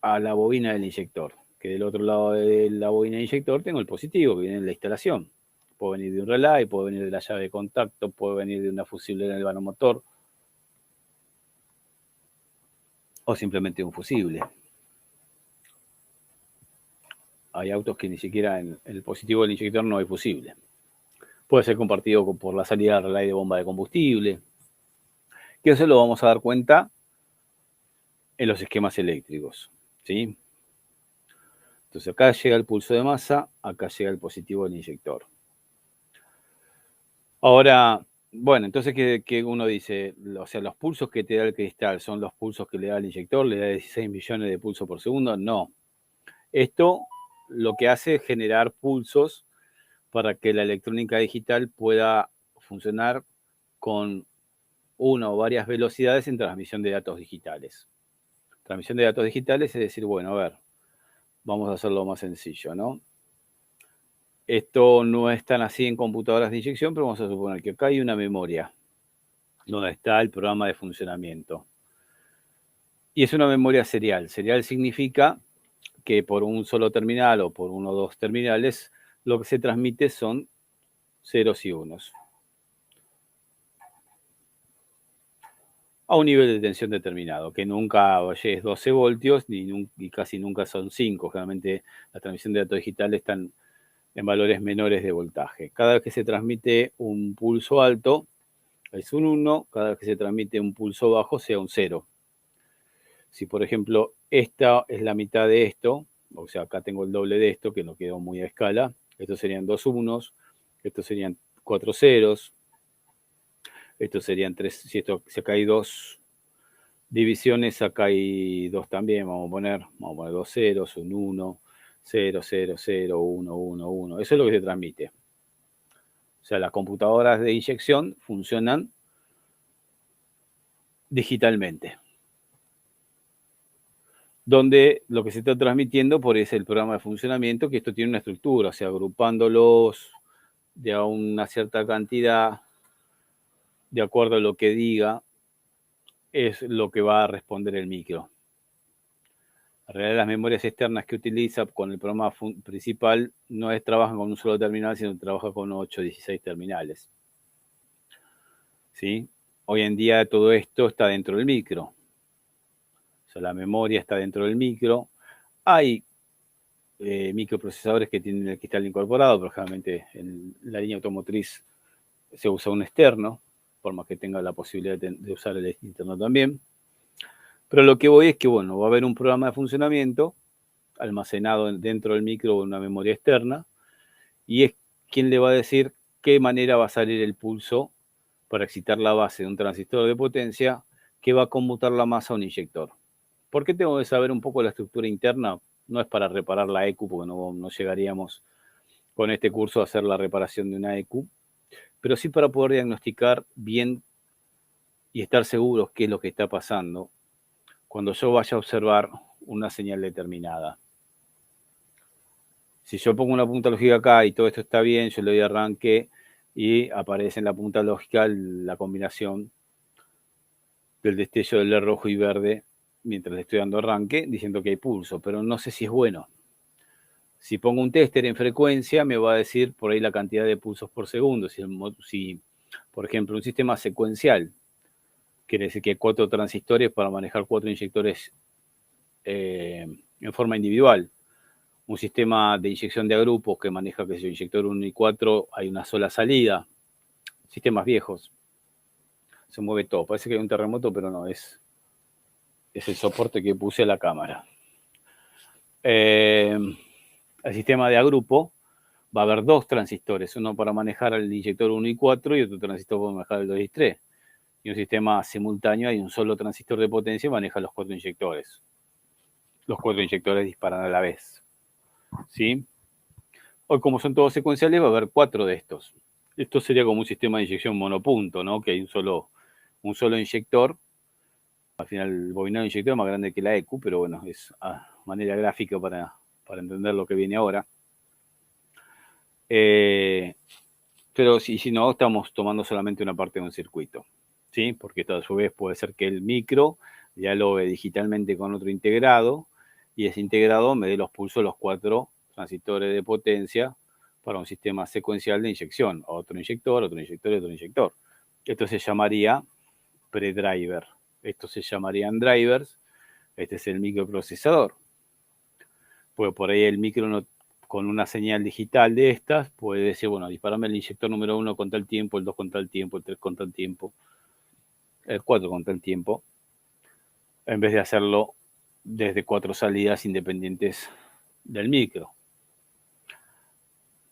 a la bobina del inyector. Que del otro lado de la bobina del inyector tengo el positivo, que viene en la instalación. Puede venir de un relay, puede venir de la llave de contacto, puede venir de una fusible en el vanomotor, o simplemente de un fusible. Hay autos que ni siquiera en el positivo del inyector no hay fusible. Puede ser compartido por la salida del relay de bomba de combustible, que eso lo vamos a dar cuenta en los esquemas eléctricos, ¿sí? Entonces acá llega el pulso de masa, acá llega el positivo del inyector. Ahora, bueno, entonces, ¿qué uno dice? O sea, los pulsos que te da el cristal son los pulsos que le da el inyector, le da 16 millones de pulsos por segundo. No. Esto lo que hace es generar pulsos para que la electrónica digital pueda funcionar con una o varias velocidades en transmisión de datos digitales. Transmisión de datos digitales es decir, bueno, a ver, vamos a hacerlo más sencillo, ¿no? Esto no es tan así en computadoras de inyección, pero vamos a suponer que acá hay una memoria donde está el programa de funcionamiento. Y es una memoria serial. Serial significa que por un solo terminal o por uno o dos terminales, lo que se transmite son ceros y unos. A un nivel de tensión determinado, que nunca es 12 voltios y casi nunca son 5. Generalmente la transmisión de datos digitales están en valores menores de voltaje. Cada vez que se transmite un pulso alto, es un 1, cada vez que se transmite un pulso bajo sea un 0. Si, por ejemplo, esta es la mitad de esto, o sea, acá tengo el doble de esto, que no quedó muy a escala, estos serían 2 unos, estos serían 4 ceros, estos serían 3, si acá hay 2 divisiones, acá hay 2 también, vamos a poner 2 ceros, un 1, 0, 0, 0, 1, 1, 1, eso es lo que se transmite. O sea, las computadoras de inyección funcionan digitalmente, donde lo que se está transmitiendo por es el programa de funcionamiento, que esto tiene una estructura, o sea, agrupándolos de a una cierta cantidad, de acuerdo a lo que diga, es lo que va a responder el micro. En realidad, las memorias externas que utiliza con el programa principal no trabajan con un solo terminal, sino que trabaja con 8 o 16 terminales. ¿Sí? Hoy en día todo esto está dentro del micro. O sea, la memoria está dentro del micro. Hay microprocesadores que tienen el cristal incorporado, pero generalmente en la línea automotriz se usa un externo, por más que tenga la posibilidad de usar el interno también. Pero lo que voy es que, bueno, va a haber un programa de funcionamiento almacenado dentro del micro en una memoria externa, y es quien le va a decir qué manera va a salir el pulso para excitar la base de un transistor de potencia que va a conmutar la masa a un inyector. ¿Por qué tengo que saber un poco la estructura interna? No es para reparar la EQ, porque no llegaríamos con este curso a hacer la reparación de una EQ, pero sí para poder diagnosticar bien y estar seguros qué es lo que está pasando cuando yo vaya a observar una señal determinada. Si yo pongo una punta lógica acá y todo esto está bien, yo le doy arranque y aparece en la punta lógica la combinación del destello del LED rojo y verde mientras le estoy dando arranque, diciendo que hay pulso, pero no sé si es bueno. Si pongo un tester en frecuencia, me va a decir por ahí la cantidad de pulsos por segundo. Si por ejemplo, un sistema secuencial, quiere decir que hay 4 transistores para manejar 4 inyectores en forma individual. Un sistema de inyección de agrupos que maneja, que es el inyector 1 y 4, hay una sola salida. Sistemas viejos. Se mueve todo. Parece que hay un terremoto, pero no, es el soporte que puse a la cámara. El sistema de agrupo va a haber 2 transistores, uno para manejar el inyector 1 y 4 y otro transistor para manejar el 2 y 3. Y un sistema simultáneo, hay un solo transistor de potencia y maneja los 4 inyectores. Los 4 inyectores disparan a la vez. ¿Sí? Hoy, como son todos secuenciales, va a haber 4 de estos. Esto sería como un sistema de inyección monopunto, ¿no? Que hay un solo inyector. Al final, el bobinado inyector es más grande que la EQ, pero bueno, es a manera gráfica para entender lo que viene ahora. Pero si no, estamos tomando solamente una parte de un circuito, ¿sí? Porque esto a su vez puede ser que el micro dialogue digitalmente con otro integrado y ese integrado me dé los pulsos, los 4 transistores de potencia para un sistema secuencial de inyección. Otro inyector, otro inyector y otro inyector. Esto se llamaría predriver. Estos se llamarían drivers. Este es el microprocesador. Pues por ahí el micro no, con una señal digital de estas puede decir, bueno, disparame el inyector número 1 con tal tiempo, el 2 con tal tiempo, el 3 con tal tiempo, el 4 con tal tiempo, en vez de hacerlo desde 4 salidas independientes del micro.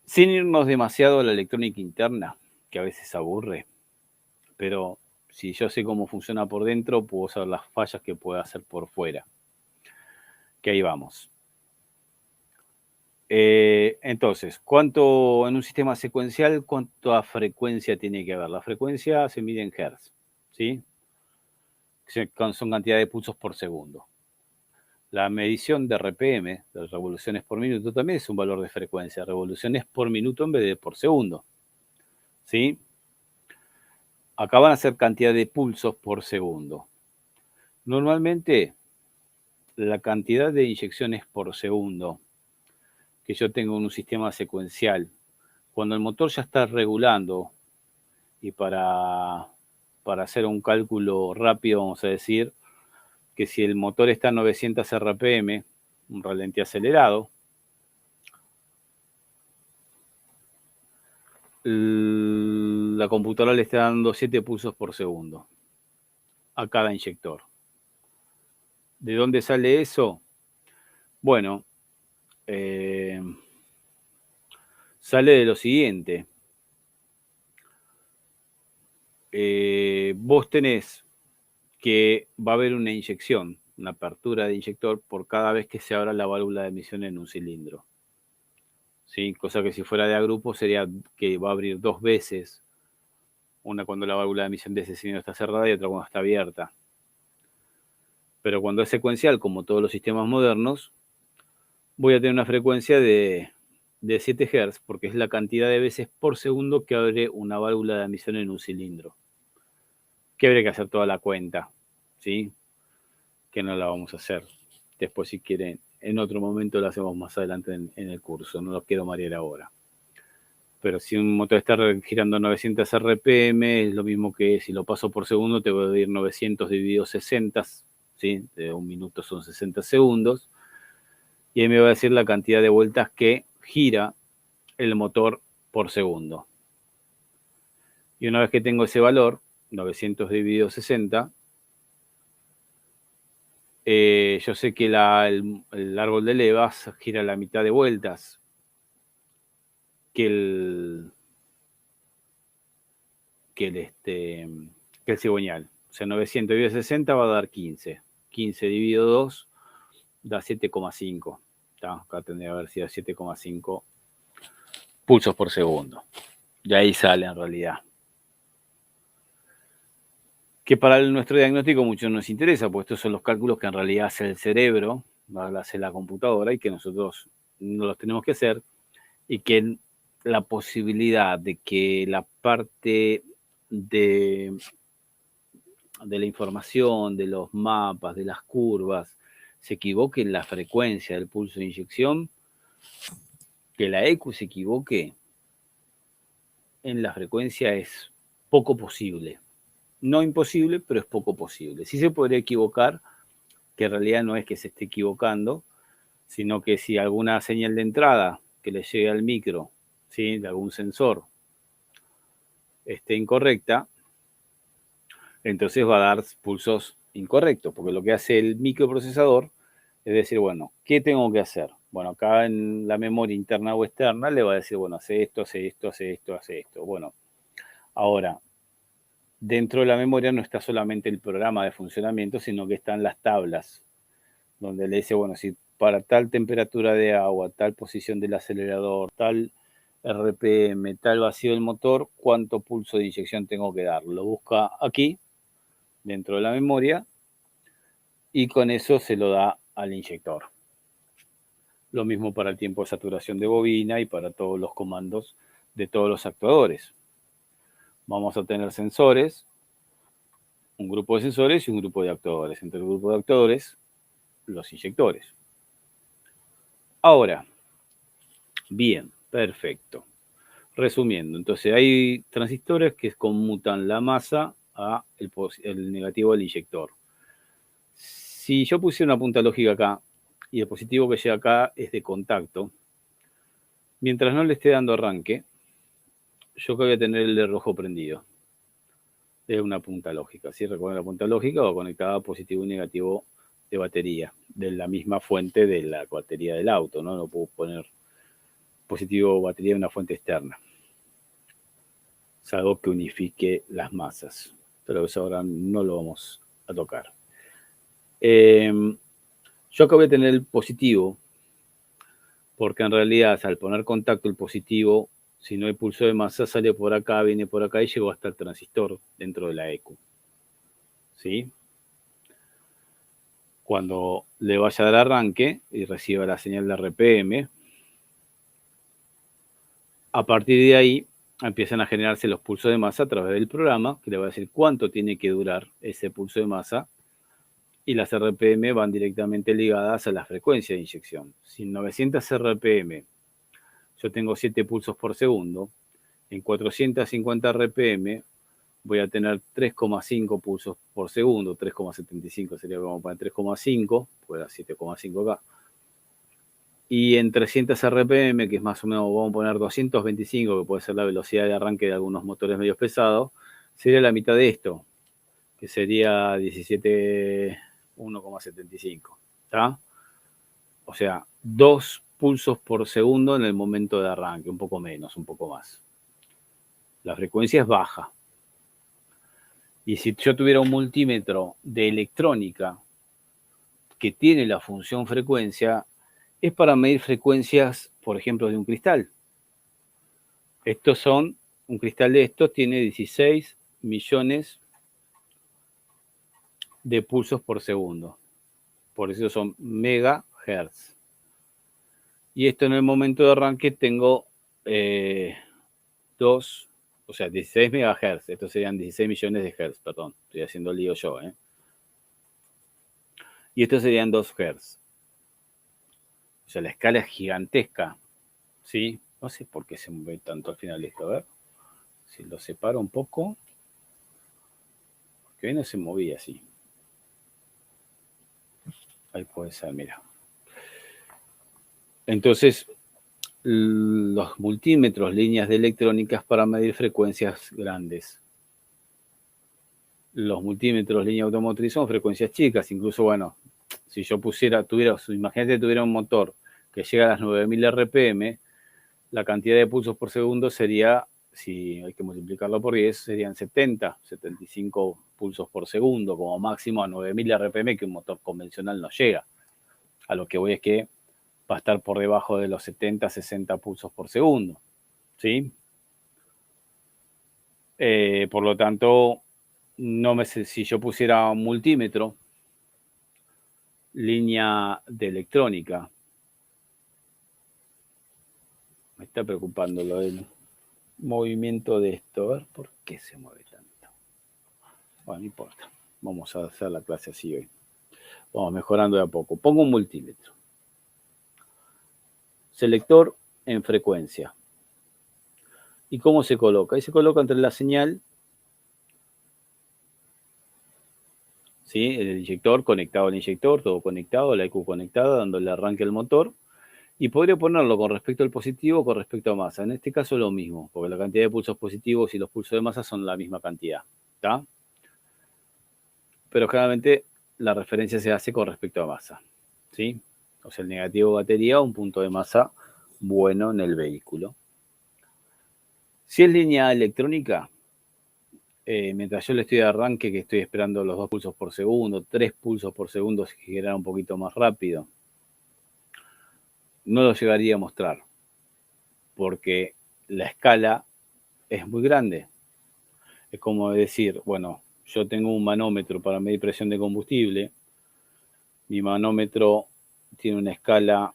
Sin irnos demasiado a la electrónica interna, que a veces aburre, pero si yo sé cómo funciona por dentro, puedo saber las fallas que puede hacer por fuera. Que ahí vamos. Entonces, ¿cuánto en un sistema secuencial, cuánta frecuencia tiene que haber? La frecuencia se mide en Hertz, ¿sí? Son cantidad de pulsos por segundo. La medición de RPM, de revoluciones por minuto, también es un valor de frecuencia, revoluciones por minuto en vez de por segundo, ¿sí? Acá van a ser cantidad de pulsos por segundo. Normalmente, la cantidad de inyecciones por segundo que yo tengo en un sistema secuencial, cuando el motor ya está regulando, y para hacer un cálculo rápido, vamos a decir que si el motor está a 900 RPM, un ralentí acelerado, la computadora le está dando 7 pulsos por segundo a cada inyector. ¿De dónde sale eso? Bueno, sale de lo siguiente. Vos tenés que va a haber una inyección, una apertura de inyector por cada vez que se abra la válvula de emisión en un cilindro. ¿Sí? Cosa que si fuera de a grupo sería que va a abrir 2 veces, una cuando la válvula de emisión de ese cilindro está cerrada y otra cuando está abierta. Pero cuando es secuencial, como todos los sistemas modernos, voy a tener una frecuencia de 7 Hz, porque es la cantidad de veces por segundo que abre una válvula de emisión en un cilindro. Que habría que hacer toda la cuenta, ¿sí? Que no la vamos a hacer. Después, si quieren, en otro momento la hacemos más adelante en el curso. No lo quiero marear ahora. Pero si un motor está girando 900 RPM, es lo mismo que si lo paso por segundo, te voy a decir 900 dividido 60, ¿sí? De un minuto son 60 segundos. Y ahí me va a decir la cantidad de vueltas que gira el motor por segundo. Y una vez que tengo ese valor, 900 dividido 60, yo sé que el árbol de levas gira la mitad de vueltas que el cigüeñal. O sea, 900 dividido 60 va a dar 15. 15 dividido 2 da 7,5. Acá tendría que haber sido 7,5 pulsos por segundo. Y ahí sale en realidad. Que para nuestro diagnóstico mucho nos interesa, porque estos son los cálculos que en realidad hace el cerebro, hace la computadora, y que nosotros no los tenemos que hacer, y que la posibilidad de que la parte de la información, de los mapas, de las curvas, se equivoque en la frecuencia del pulso de inyección, que la ECU se equivoque en la frecuencia es poco posible. No imposible, pero es poco posible. Sí se podría equivocar, que en realidad no es que se esté equivocando, sino que si alguna señal de entrada que le llegue al micro, ¿sí? De algún sensor, esté incorrecta, entonces va a dar pulsos incorrectos, porque lo que hace el microprocesador es decir, bueno, ¿qué tengo que hacer? Bueno, acá en la memoria interna o externa le va a decir, bueno, hace esto, hace esto, hace esto, hace esto. Bueno, ahora, dentro de la memoria no está solamente el programa de funcionamiento, sino que están las tablas, donde le dice, bueno, si para tal temperatura de agua, tal posición del acelerador, tal RPM, tal vacío del motor, cuánto pulso de inyección tengo que dar. Lo busca aquí, dentro de la memoria, y con eso se lo da al inyector. Lo mismo para el tiempo de saturación de bobina y para todos los comandos de todos los actuadores. Vamos a tener sensores, un grupo de sensores y un grupo de actuadores. Entre el grupo de actuadores, los inyectores. Ahora, bien, perfecto. Resumiendo, entonces hay transistores que conmutan la masa a el negativo del inyector. Si yo pusiera una punta lógica acá y el positivo que llega acá es de contacto, mientras no le esté dando arranque, yo que voy a tener el de rojo prendido. Es una punta lógica. Si recuerdan la punta lógica va conectada a positivo y negativo de batería, de la misma fuente de la batería del auto, ¿no? No puedo poner positivo o batería de una fuente externa. Salvo que unifique las masas. Pero eso ahora no lo vamos a tocar. Yo acá voy a tener el positivo, porque en realidad al poner contacto el positivo, si no hay pulso de masa, sale por acá, viene por acá y llegó hasta el transistor dentro de la ECU. ¿Sí? Cuando le vaya a dar arranque y reciba la señal de RPM, a partir de ahí empiezan a generarse los pulsos de masa a través del programa, que le va a decir cuánto tiene que durar ese pulso de masa, y las RPM van directamente ligadas a la frecuencia de inyección. Si en 900 RPM yo tengo 7 pulsos por segundo, en 450 RPM voy a tener 3,5 pulsos por segundo, 3,75 sería como para 3,5, pues 7,5 acá. Y en 300 RPM, que es más o menos, vamos a poner 225, que puede ser la velocidad de arranque de algunos motores medios pesados, sería la mitad de esto, que sería 17,1,75. ¿Está? O sea, 2 pulsos por segundo en el momento de arranque, un poco menos, un poco más. La frecuencia es baja. Y si yo tuviera un multímetro de electrónica que tiene la función frecuencia, es para medir frecuencias, por ejemplo, de un cristal. Un cristal de estos tiene 16 millones de pulsos por segundo. Por eso son megahertz. Y esto en el momento de arranque tengo 16 megahertz. Estos serían 16 millones de hertz, perdón. Estoy haciendo lío yo, Y estos serían 2 hertz. O sea, la escala es gigantesca, ¿sí? No sé por qué se mueve tanto al final esto. A ver, si lo separo un poco. Porque hoy no se movía así. Ahí puede ser, mira. Entonces, los multímetros, líneas de electrónicas para medir frecuencias grandes. Los multímetros, línea automotriz, son frecuencias chicas. Incluso, bueno, si yo imagínate tuviera un motor que llega a las 9000 RPM, la cantidad de pulsos por segundo sería, si hay que multiplicarlo por 10, serían 75 pulsos por segundo, como máximo a 9000 RPM, que un motor convencional no llega. A lo que voy es que va a estar por debajo de los 70, 60 pulsos por segundo, ¿sí? Por lo tanto, si yo pusiera un multímetro, línea de electrónica, me está preocupando lo del movimiento de esto. A ver, ¿por qué se mueve tanto? Bueno, no importa. Vamos a hacer la clase así hoy. Vamos mejorando de a poco. Pongo un multímetro. Selector en frecuencia. ¿Y cómo se coloca? Ahí se coloca entre la señal, ¿sí? El inyector, conectado al inyector, todo conectado, la EQ conectada, dándole arranque al motor. Y podría ponerlo con respecto al positivo o con respecto a masa. En este caso lo mismo, porque la cantidad de pulsos positivos y los pulsos de masa son la misma cantidad. ¿Está? Pero generalmente la referencia se hace con respecto a masa, ¿sí? O sea, el negativo batería, un punto de masa bueno en el vehículo. Si es línea electrónica, mientras yo le estoy de arranque, que estoy esperando los 2 pulsos por segundo, 3 pulsos por segundo, si girara un poquito más rápido, no lo llegaría a mostrar, porque la escala es muy grande. Es como decir, bueno, yo tengo un manómetro para medir presión de combustible. Mi manómetro tiene una escala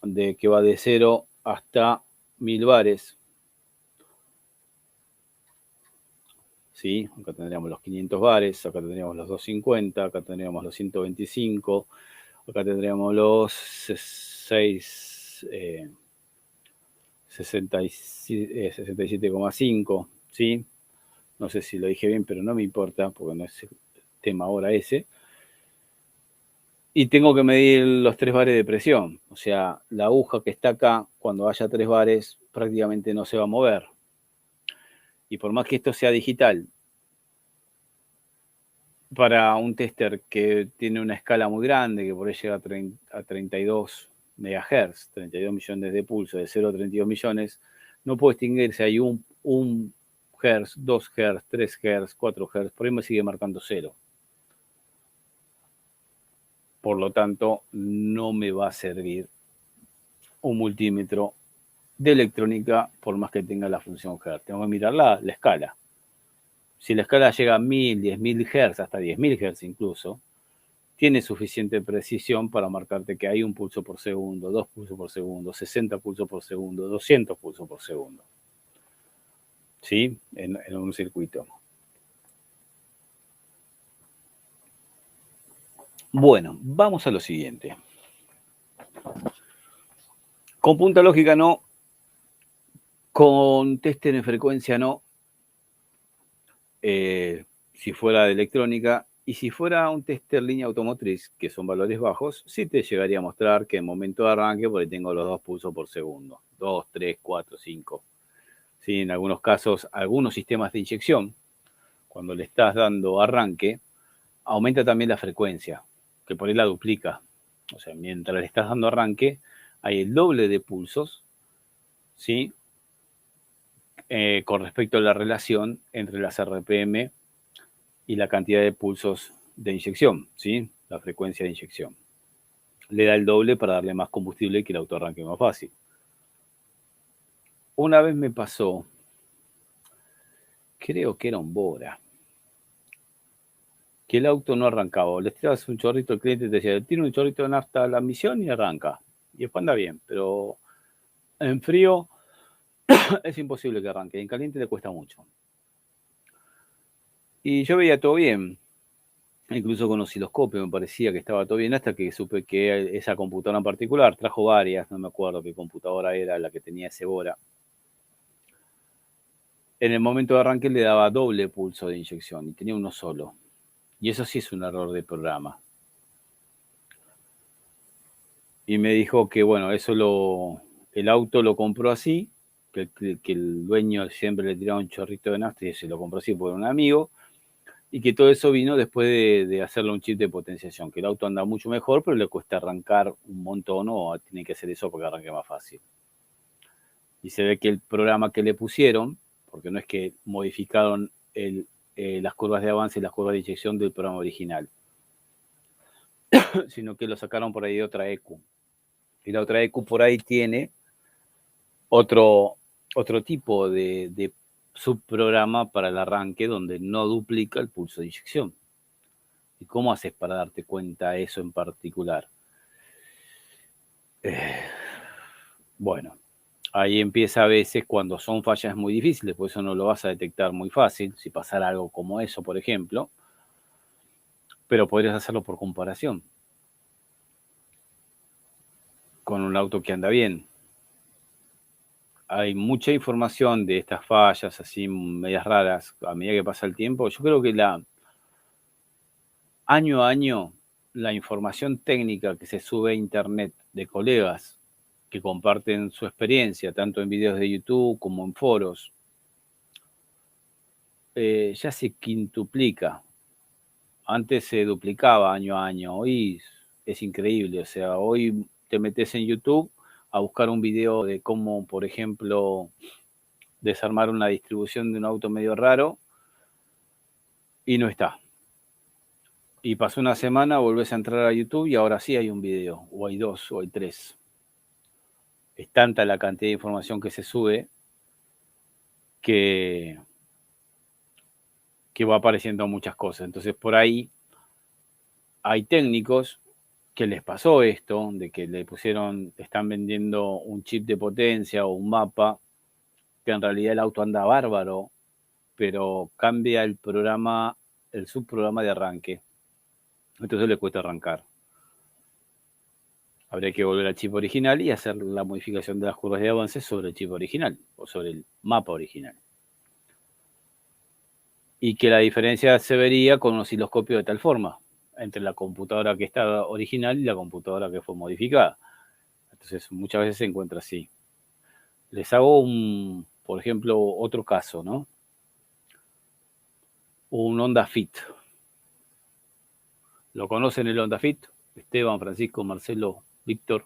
que va de 0 hasta 1000 bares. ¿Sí? Acá tendríamos los 500 bares, acá tendríamos los 250, acá tendríamos los 125, acá tendríamos los 67,5, ¿sí? No sé si lo dije bien, pero no me importa, porque no es el tema ahora ese. Y tengo que medir los 3 bares de presión. O sea, la aguja que está acá, cuando haya 3 bares, prácticamente no se va a mover. Y por más que esto sea digital, para un tester que tiene una escala muy grande, que por ahí llega a 32 MHz, 32 millones de pulsos, de 0 a 32 millones, no puedo distinguir si hay un Hz, 2 Hz, 3 Hz, 4 Hz, por ahí me sigue marcando 0. Por lo tanto, no me va a servir un multímetro de electrónica por más que tenga la función Hz. Tengo que mirar la escala. Si la escala llega a 1000, 10.000 Hz, hasta 10.000 Hz incluso, tiene suficiente precisión para marcarte que hay un pulso por segundo, 2 pulsos por segundo, 60 pulsos por segundo, 200 pulsos por segundo. ¿Sí? En un circuito. Bueno, vamos a lo siguiente. Con punta lógica no, con tester en frecuencia no. Si fuera de electrónica, Y si fuera un tester línea automotriz, que son valores bajos, sí te llegaría a mostrar que en momento de arranque, porque tengo los 2 pulsos por segundo. 2, 3, 4, 5. Sí, en algunos casos, algunos sistemas de inyección, cuando le estás dando arranque, aumenta también la frecuencia, que por ahí la duplica. O sea, mientras le estás dando arranque, hay el doble de pulsos, ¿sí? Con respecto a la relación entre las RPM y la cantidad de pulsos de inyección, ¿sí? La frecuencia de inyección. Le da el doble para darle más combustible y que el auto arranque más fácil. Una vez me pasó, creo que era un Bora, que el auto no arrancaba. Le tirabas un chorrito al cliente y te decía, tira un chorrito de nafta a la misión y arranca. Y después anda bien, pero en frío es imposible que arranque. En caliente le cuesta mucho. Y yo veía todo bien. Incluso con osciloscopio me parecía que estaba todo bien hasta que supe que esa computadora en particular, trajo varias, no me acuerdo qué computadora era la que tenía ese Bora. En el momento de arranque le daba doble pulso de inyección y tenía uno solo. Y eso sí es un error de programa. Y me dijo que, bueno, el auto lo compró así, que el dueño siempre le tiraba un chorrito de nafta y se lo compró así por un amigo, y que todo eso vino después de hacerle un chip de potenciación, que el auto anda mucho mejor, pero le cuesta arrancar un montón o tiene que hacer eso porque arranque más fácil. Y se ve que el programa que le pusieron, porque no es que modificaron las curvas de avance y las curvas de inyección del programa original, sino que lo sacaron por ahí de otra EQ. Y la otra EQ por ahí tiene otro tipo de subprograma para el arranque donde no duplica el pulso de inyección. ¿Y cómo haces para darte cuenta de eso en particular? Bueno, ahí empieza a veces cuando son fallas muy difíciles, por eso no lo vas a detectar muy fácil, si pasara algo como eso, por ejemplo, pero podrías hacerlo por comparación con un auto que anda bien. Hay mucha información de estas fallas así medias raras a medida que pasa el tiempo. Yo creo que año a año la información técnica que se sube a internet de colegas que comparten su experiencia, tanto en videos de YouTube como en foros, ya se quintuplica. Antes se duplicaba año a año, hoy es increíble. O sea, hoy te metes en YouTube a buscar un video de cómo, por ejemplo, desarmar una distribución de un auto medio raro y no está. Y pasó una semana, volvés a entrar a YouTube y ahora sí hay un video, o hay dos, o hay tres. Es tanta la cantidad de información que se sube que va apareciendo muchas cosas. Entonces, por ahí hay técnicos que les pasó esto, de que le pusieron, están vendiendo un chip de potencia o un mapa, que en realidad el auto anda bárbaro, pero cambia el programa, el subprograma de arranque. Entonces le cuesta arrancar. Habría que volver al chip original y hacer la modificación de las curvas de avance sobre el chip original o sobre el mapa original. Y que la diferencia se vería con un osciloscopio de tal forma entre la computadora que está original y la computadora que fue modificada. Entonces muchas veces se encuentra así. Les hago por ejemplo, otro caso, ¿no? Un Honda Fit. ¿Lo conocen el Honda Fit? Esteban, Francisco, Marcelo, Víctor.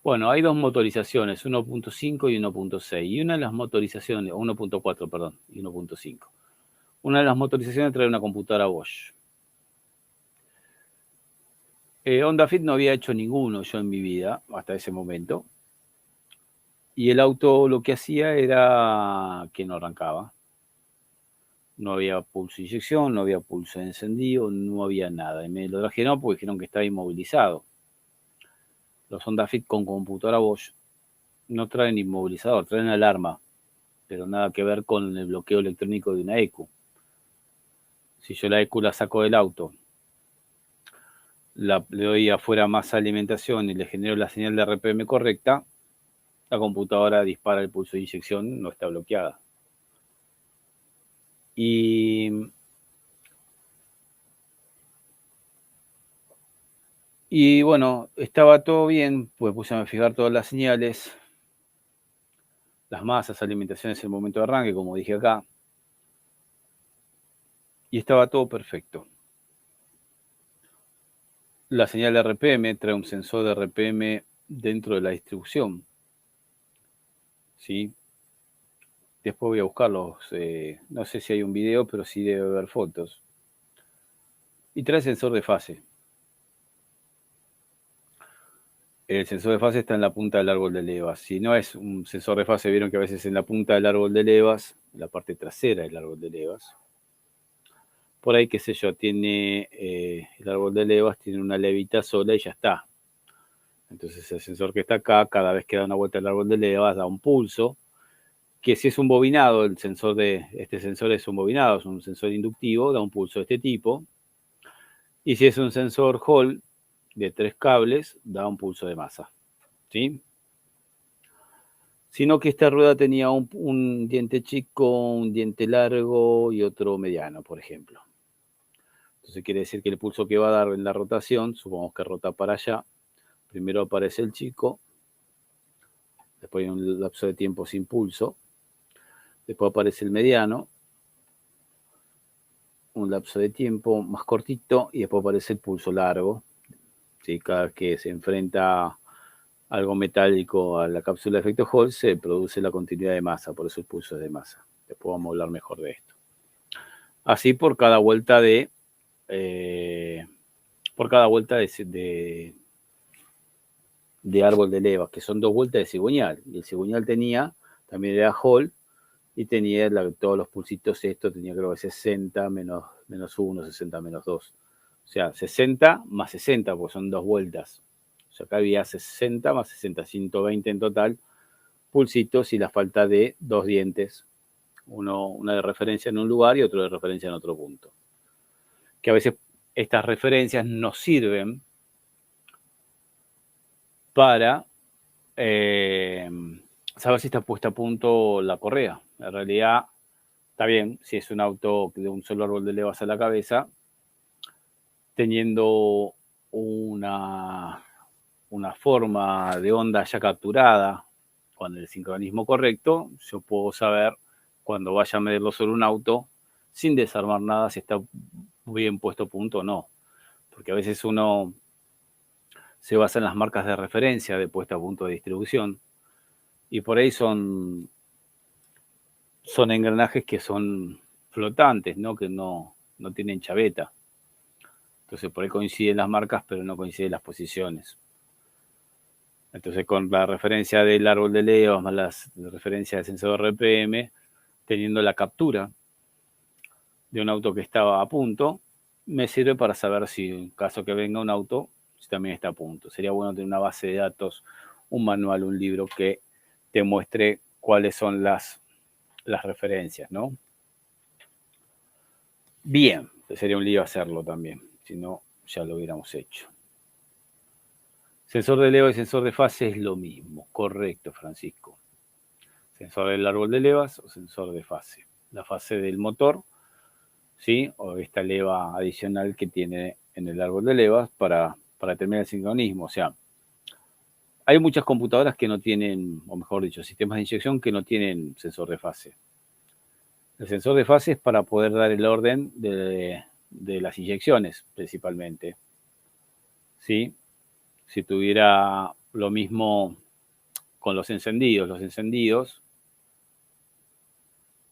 Bueno, hay dos motorizaciones, 1.5 y 1.6. Y una de las motorizaciones, 1.4, perdón, y 1.5. Una de las motorizaciones trae una computadora Bosch. Honda Fit no había hecho ninguno yo en mi vida hasta ese momento. Y el auto lo que hacía era que no arrancaba. No había pulso de inyección, no había pulso de encendido, no había nada. Y me lo trajeron porque dijeron que estaba inmovilizado. Los Honda Fit con computadora Bosch no traen inmovilizador, traen alarma, pero nada que ver con el bloqueo electrónico de una EQ. Si yo la EQ la saco del auto, le doy afuera más alimentación y le genero la señal de RPM correcta, la computadora dispara el pulso de inyección, no está bloqueada. Y bueno, estaba todo bien, pues puse a fijar todas las señales, las masas, alimentaciones en el momento de arranque, como dije acá, y estaba todo perfecto. La señal de RPM trae un sensor de RPM dentro de la distribución, ¿sí? Después voy a buscarlos, no sé si hay un video, pero sí debe haber fotos. Y trae sensor de fase. El sensor de fase está en la punta del árbol de levas. Si no es un sensor de fase, vieron que a veces en la punta del árbol de levas, en la parte trasera del árbol de levas, por ahí, qué sé yo, tiene el árbol de levas, tiene una levita sola y ya está. Entonces el sensor que está acá, cada vez que da una vuelta al árbol de levas, da un pulso, que si es un bobinado, este sensor es un bobinado, es un sensor inductivo, da un pulso de este tipo. Y si es un sensor Hall de 3 cables, da un pulso de masa, ¿sí? Sino que esta rueda tenía un diente chico, un diente largo y otro mediano, por ejemplo. Entonces quiere decir que el pulso que va a dar en la rotación, supongamos que rota para allá, primero aparece el chico, después hay un lapso de tiempo sin pulso, después aparece el mediano, un lapso de tiempo más cortito y después aparece el pulso largo. ¿Sí? Cada vez que se enfrenta algo metálico a la cápsula de efecto Hall se produce la continuidad de masa, por eso el pulso es de masa. Después vamos a hablar mejor de esto. Así por cada vuelta de árbol de levas, que son 2 vueltas de cigüeñal. Y el cigüeñal también era Hall, y tenía todos los pulsitos, esto tenía creo que 60 menos 1, 60 menos 2. O sea, 60 más 60, porque son 2 vueltas. O sea, acá había 60 más 60, 120 en total, pulsitos y la falta de 2 dientes. Una de referencia en un lugar y otro de referencia en otro punto. Que a veces estas referencias nos sirven para saber si está puesta a punto la correa. En realidad, está bien, si es un auto de un solo árbol de levas a la cabeza, teniendo una forma de onda ya capturada con el sincronismo correcto, yo puedo saber cuando vaya a medirlo sobre un auto, sin desarmar nada, si está bien puesto a punto o no. Porque a veces uno se basa en las marcas de referencia de puesta a punto de distribución, y por ahí son engranajes que son flotantes, ¿no? Que no tienen chaveta. Entonces por ahí coinciden las marcas, pero no coinciden las posiciones. Entonces con la referencia del árbol de levas más la referencia del sensor RPM, teniendo la captura de un auto que estaba a punto, me sirve para saber si en caso que venga un auto, si también está a punto. Sería bueno tener una base de datos, un manual, un libro que te muestre cuáles son las referencias, ¿no? Bien, sería un lío hacerlo también, si no, ya lo hubiéramos hecho. Sensor de leva y sensor de fase es lo mismo, correcto, Francisco. Sensor del árbol de levas o sensor de fase. La fase del motor, ¿sí? O esta leva adicional que tiene en el árbol de levas para determinar el sincronismo. O sea, hay muchas computadoras que no tienen, o mejor dicho, sistemas de inyección que no tienen sensor de fase. El sensor de fase es para poder dar el orden de las inyecciones, principalmente. ¿Sí? Si tuviera lo mismo con los encendidos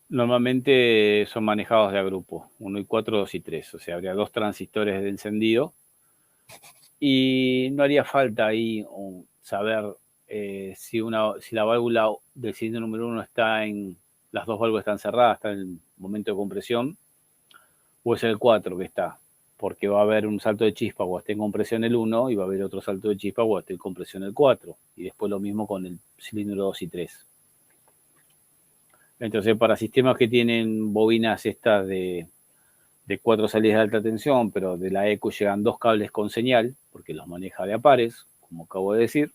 normalmente son manejados de a grupo, 1 y 4, 2 y 3. O sea, habría 2 transistores de encendido y no haría falta ahí saber si la válvula del cilindro número 1 está las 2 válvulas están cerradas, está en el momento de compresión, o es el 4 que está, porque va a haber un salto de chispa o esté en compresión el 1 y va a haber otro salto de chispa o esté en compresión el 4. Y después lo mismo con el cilindro 2 y 3. Entonces, para sistemas que tienen bobinas estas de 4 salidas de alta tensión, pero de la ECU llegan 2 cables con señal, porque los maneja de a pares, como acabo de decir,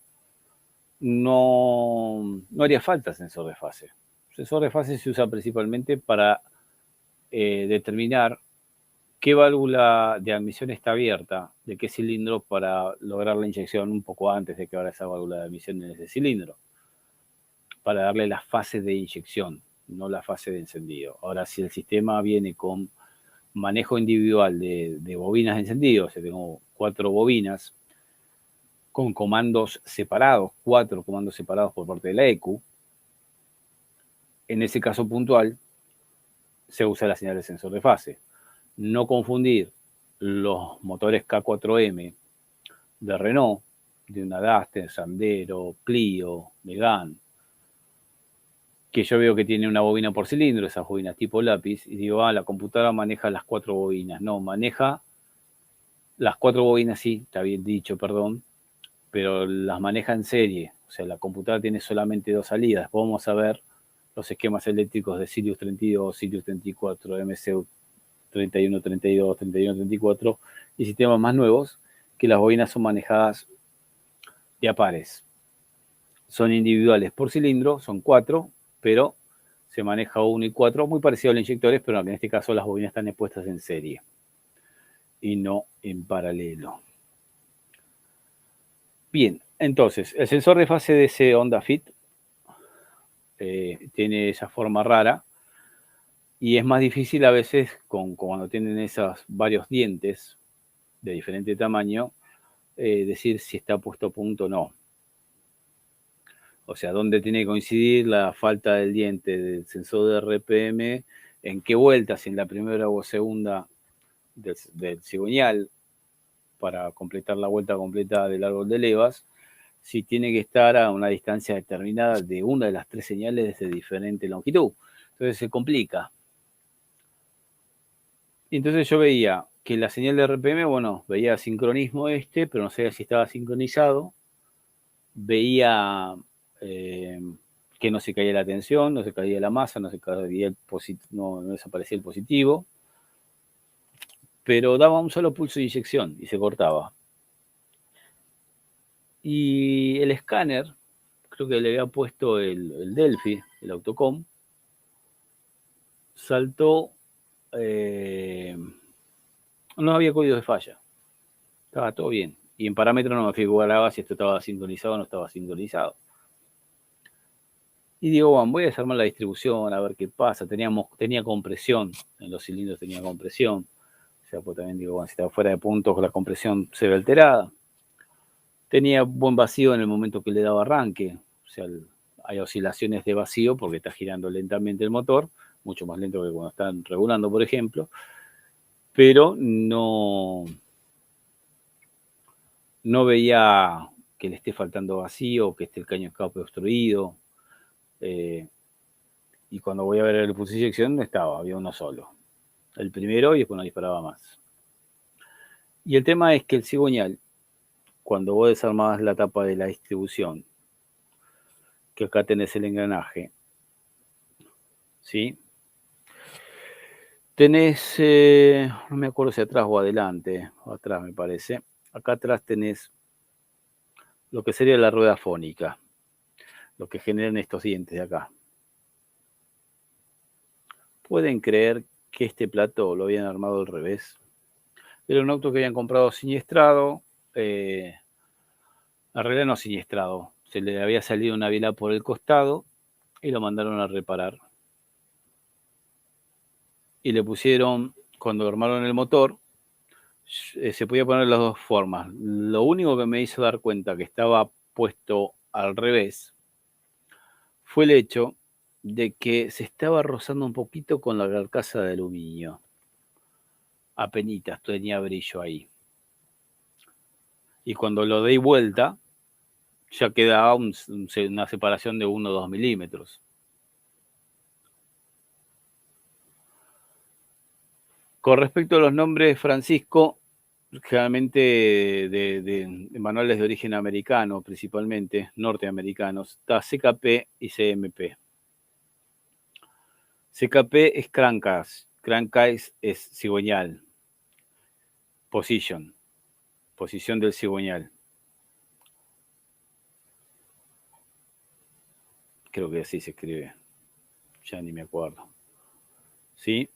no haría falta sensor de fase. El sensor de fase se usa principalmente para determinar qué válvula de admisión está abierta, de qué cilindro, para lograr la inyección un poco antes de que abra esa válvula de admisión en ese cilindro, para darle la fase de inyección, no la fase de encendido. Ahora, si el sistema viene con manejo individual de bobinas de encendido, o sea, tengo 4 bobinas con comandos separados, 4 comandos separados por parte de la ECU, en ese caso puntual se usa la señal de sensor de fase. No confundir los motores K4M de Renault, de una Duster, Sandero, Clio, Megane, que yo veo que tiene una bobina por cilindro, esas bobinas tipo lápiz, y digo, la computadora maneja las 4 bobinas. No, maneja las 4 bobinas, sí, está bien dicho, perdón, pero las maneja en serie. O sea, la computadora tiene solamente 2 salidas. Vamos a ver los esquemas eléctricos de Sirius 32, Sirius 34, MCU 31, 32, 31, 34 y sistemas más nuevos, que las bobinas son manejadas de a pares. Son individuales por cilindro, son 4, pero se maneja 1 y 4, muy parecido a los inyectores, pero en este caso las bobinas están expuestas en serie y no en paralelo. Bien, entonces, el sensor de fase de ese Honda Fit tiene esa forma rara y es más difícil a veces cuando tienen esos varios dientes de diferente tamaño, decir si está puesto a punto o no. O sea, dónde tiene que coincidir la falta del diente del sensor de RPM, en qué vuelta, si en la primera o segunda del cigüeñal, para completar la vuelta completa del árbol de levas, si tiene que estar a una distancia determinada de una de las 3 señales de diferente longitud. Entonces se complica. Y entonces yo veía que la señal de RPM, bueno, veía sincronismo pero no sabía si estaba sincronizado. Veía que no se caía la tensión, no se caía la masa, no se caía no desaparecía el positivo, pero daba un solo pulso de inyección y se cortaba. Y el escáner, creo que le había puesto el Delphi, el Autocom, saltó, no había código de falla, estaba todo bien. Y en parámetros no me figuraba si esto estaba sincronizado o no estaba sincronizado. Y digo, bueno, voy a desarmar la distribución, a ver qué pasa. Tenía compresión, en los cilindros tenía compresión. O sea, pues también digo, bueno, si estaba fuera de puntos, la compresión se ve alterada. Tenía buen vacío en el momento que le daba arranque. O sea, hay oscilaciones de vacío porque está girando lentamente el motor, mucho más lento que cuando están regulando, por ejemplo. Pero no veía que le esté faltando vacío, que esté el caño escape obstruido. Y cuando voy a ver el pulso de inyección no estaba, había uno solo. El primero y después no disparaba más. Y el tema es que el cigüeñal, cuando vos desarmabas la tapa de la distribución, que acá tenés el engranaje, ¿sí? Tenés, no me acuerdo si atrás o adelante, o atrás me parece. Acá atrás tenés lo que sería la rueda fónica, lo que generan estos dientes de acá. Pueden creer que este plató lo habían armado al revés. Era un auto que habían comprado siniestrado, en realidad no siniestrado, se le había salido una biela por el costado y lo mandaron a reparar. Y le pusieron, cuando armaron el motor, se podía poner las dos formas. Lo único que me hizo dar cuenta que estaba puesto al revés fue el hecho de que se estaba rozando un poquito con la carcasa de aluminio. Apenitas tenía brillo ahí. Y cuando lo di vuelta, ya quedaba una separación de 1 o 2 milímetros. Con respecto a los nombres, Francisco, generalmente de manuales de origen americano, principalmente norteamericanos, está CKP y CMP. CKP es crankcase es cigüeñal, posición del cigüeñal. Creo que así se escribe. Ya ni me acuerdo. ¿Sí?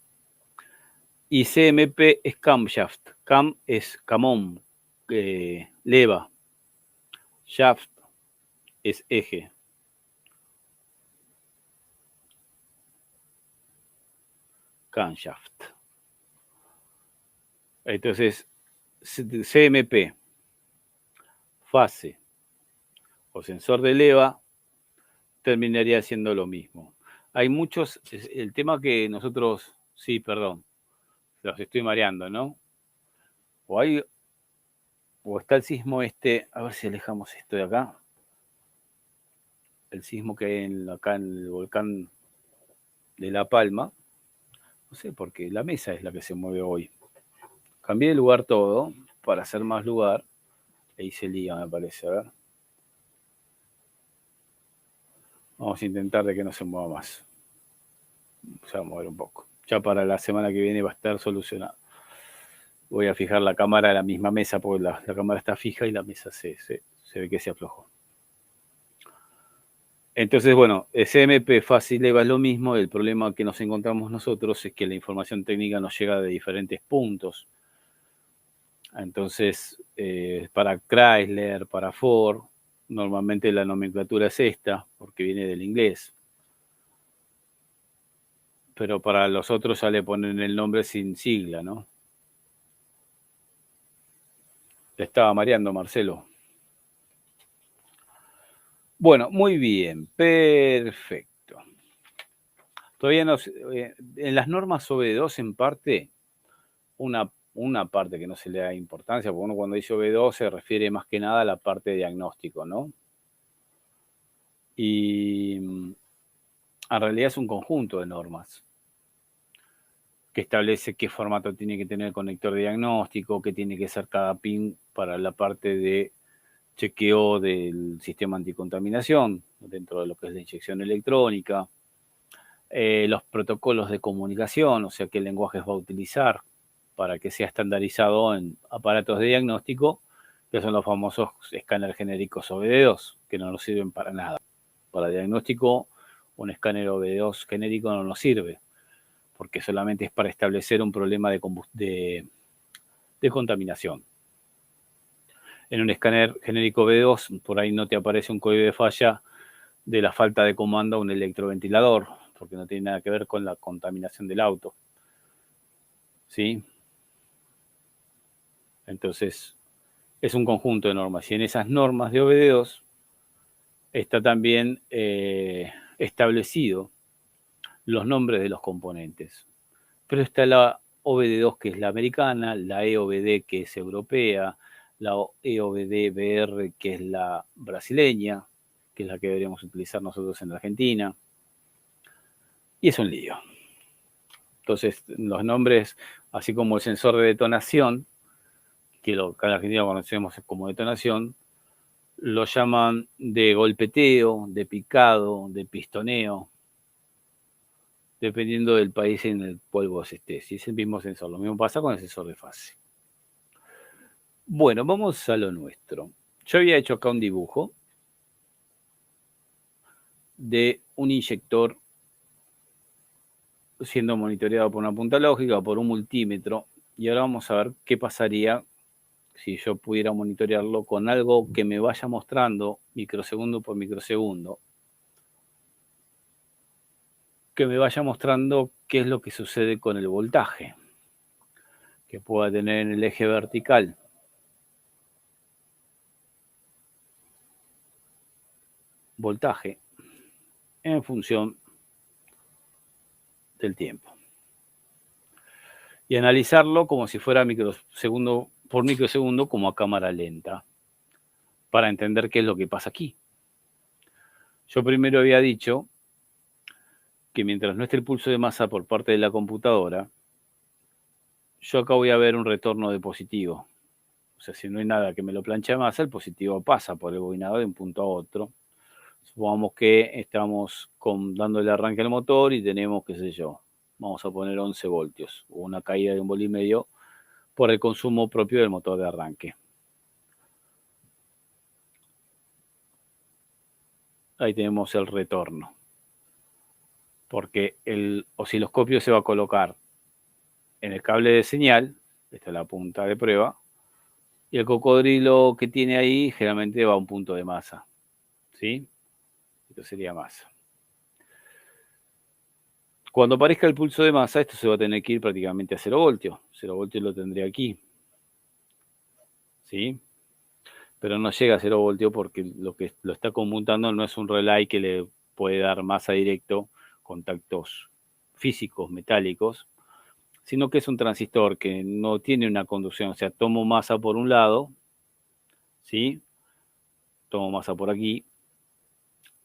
Y CMP es camshaft. Cam es camón, leva. Shaft es eje. Camshaft. Entonces, CMP, fase o sensor de leva, terminaría siendo lo mismo. Hay muchos, el tema que nosotros, sí, perdón, los estoy mareando, ¿no? O hay, o está el sismo este, a ver si alejamos esto de acá. El sismo que hay acá en el volcán de La Palma. No sé, porque la mesa es la que se mueve hoy. Cambié de lugar todo para hacer más lugar. Ahí se liga, me parece. A ver. Vamos a intentar de que no se mueva más. Se va a mover un poco. Ya para la semana que viene va a estar solucionado. Voy a fijar la cámara a la misma mesa porque la cámara está fija y la mesa se ve que se aflojó. Entonces, bueno, CMP fácil EVA es lo mismo. El problema que nos encontramos nosotros es que la información técnica nos llega de diferentes puntos. Entonces, para Chrysler, para Ford, normalmente la nomenclatura es esta, porque viene del inglés. Pero para los otros ya le ponen el nombre sin sigla, ¿no? Te estaba mareando, Marcelo. Bueno, muy bien, perfecto. Todavía no, en las normas OB2 en parte, una parte que no se le da importancia, porque uno cuando dice OB2 se refiere más que nada a la parte de diagnóstico, ¿no? Y en realidad es un conjunto de normas que establece qué formato tiene que tener el conector de diagnóstico, qué tiene que ser cada pin para la parte de chequeo del sistema anticontaminación dentro de lo que es la inyección electrónica, los protocolos de comunicación, o sea, qué lenguajes va a utilizar para que sea estandarizado en aparatos de diagnóstico, que son los famosos escáneres genéricos OBD2, que no nos sirven para nada. Para diagnóstico, un escáner OBD2 genérico no nos sirve, porque solamente es para establecer un problema de contaminación. En un escáner genérico B2, por ahí no te aparece un código de falla de la falta de comando a un electroventilador, porque no tiene nada que ver con la contaminación del auto. ¿Sí? Entonces, es un conjunto de normas. Y en esas normas de OBD2 está también establecido los nombres de los componentes. Pero está la OBD2 que es la americana, la EOBD que es europea, la EOBD-BR que es la brasileña, que es la que deberíamos utilizar nosotros en la Argentina. Y es un lío. Entonces, los nombres, así como el sensor de detonación, que acá en la Argentina conocemos como detonación, lo llaman de golpeteo, de picado, de pistoneo, dependiendo del país en el cual vos estés. Si es el mismo sensor, lo mismo pasa con el sensor de fase. Bueno, vamos a lo nuestro. Yo había hecho acá un dibujo de un inyector siendo monitoreado por una punta lógica, por un multímetro, y ahora vamos a ver qué pasaría si yo pudiera monitorearlo con algo que me vaya mostrando microsegundo por microsegundo, que me vaya mostrando qué es lo que sucede con el voltaje que pueda tener en el eje vertical. Voltaje en función del tiempo. Y analizarlo como si fuera microsegundo por microsegundo como a cámara lenta, para entender qué es lo que pasa aquí. Yo primero había dicho que mientras no esté el pulso de masa por parte de la computadora, yo acá voy a ver un retorno de positivo. O sea, si no hay nada que me lo planche a masa, el positivo pasa por el bobinado de un punto a otro. Supongamos que estamos dando el arranque al motor y tenemos, qué sé yo, vamos a poner 11 voltios, o una caída de 1,5 voltios por el consumo propio del motor de arranque. ahí tenemos el retorno. Porque el osciloscopio se va a colocar en el cable de señal, esta es la punta de prueba, y el cocodrilo que tiene ahí generalmente va a un punto de masa, ¿sí? Esto sería masa. Cuando aparezca el pulso de masa, esto se va a tener que ir prácticamente a 0 voltios. 0 voltios lo tendré aquí, ¿sí? Pero no llega a 0 voltios porque lo que lo está conmutando no es un relay que le puede dar masa directo, contactos físicos, metálicos, sino que es un transistor que no tiene una conducción. O sea, tomo masa por un lado, ¿sí? Tomo masa por aquí,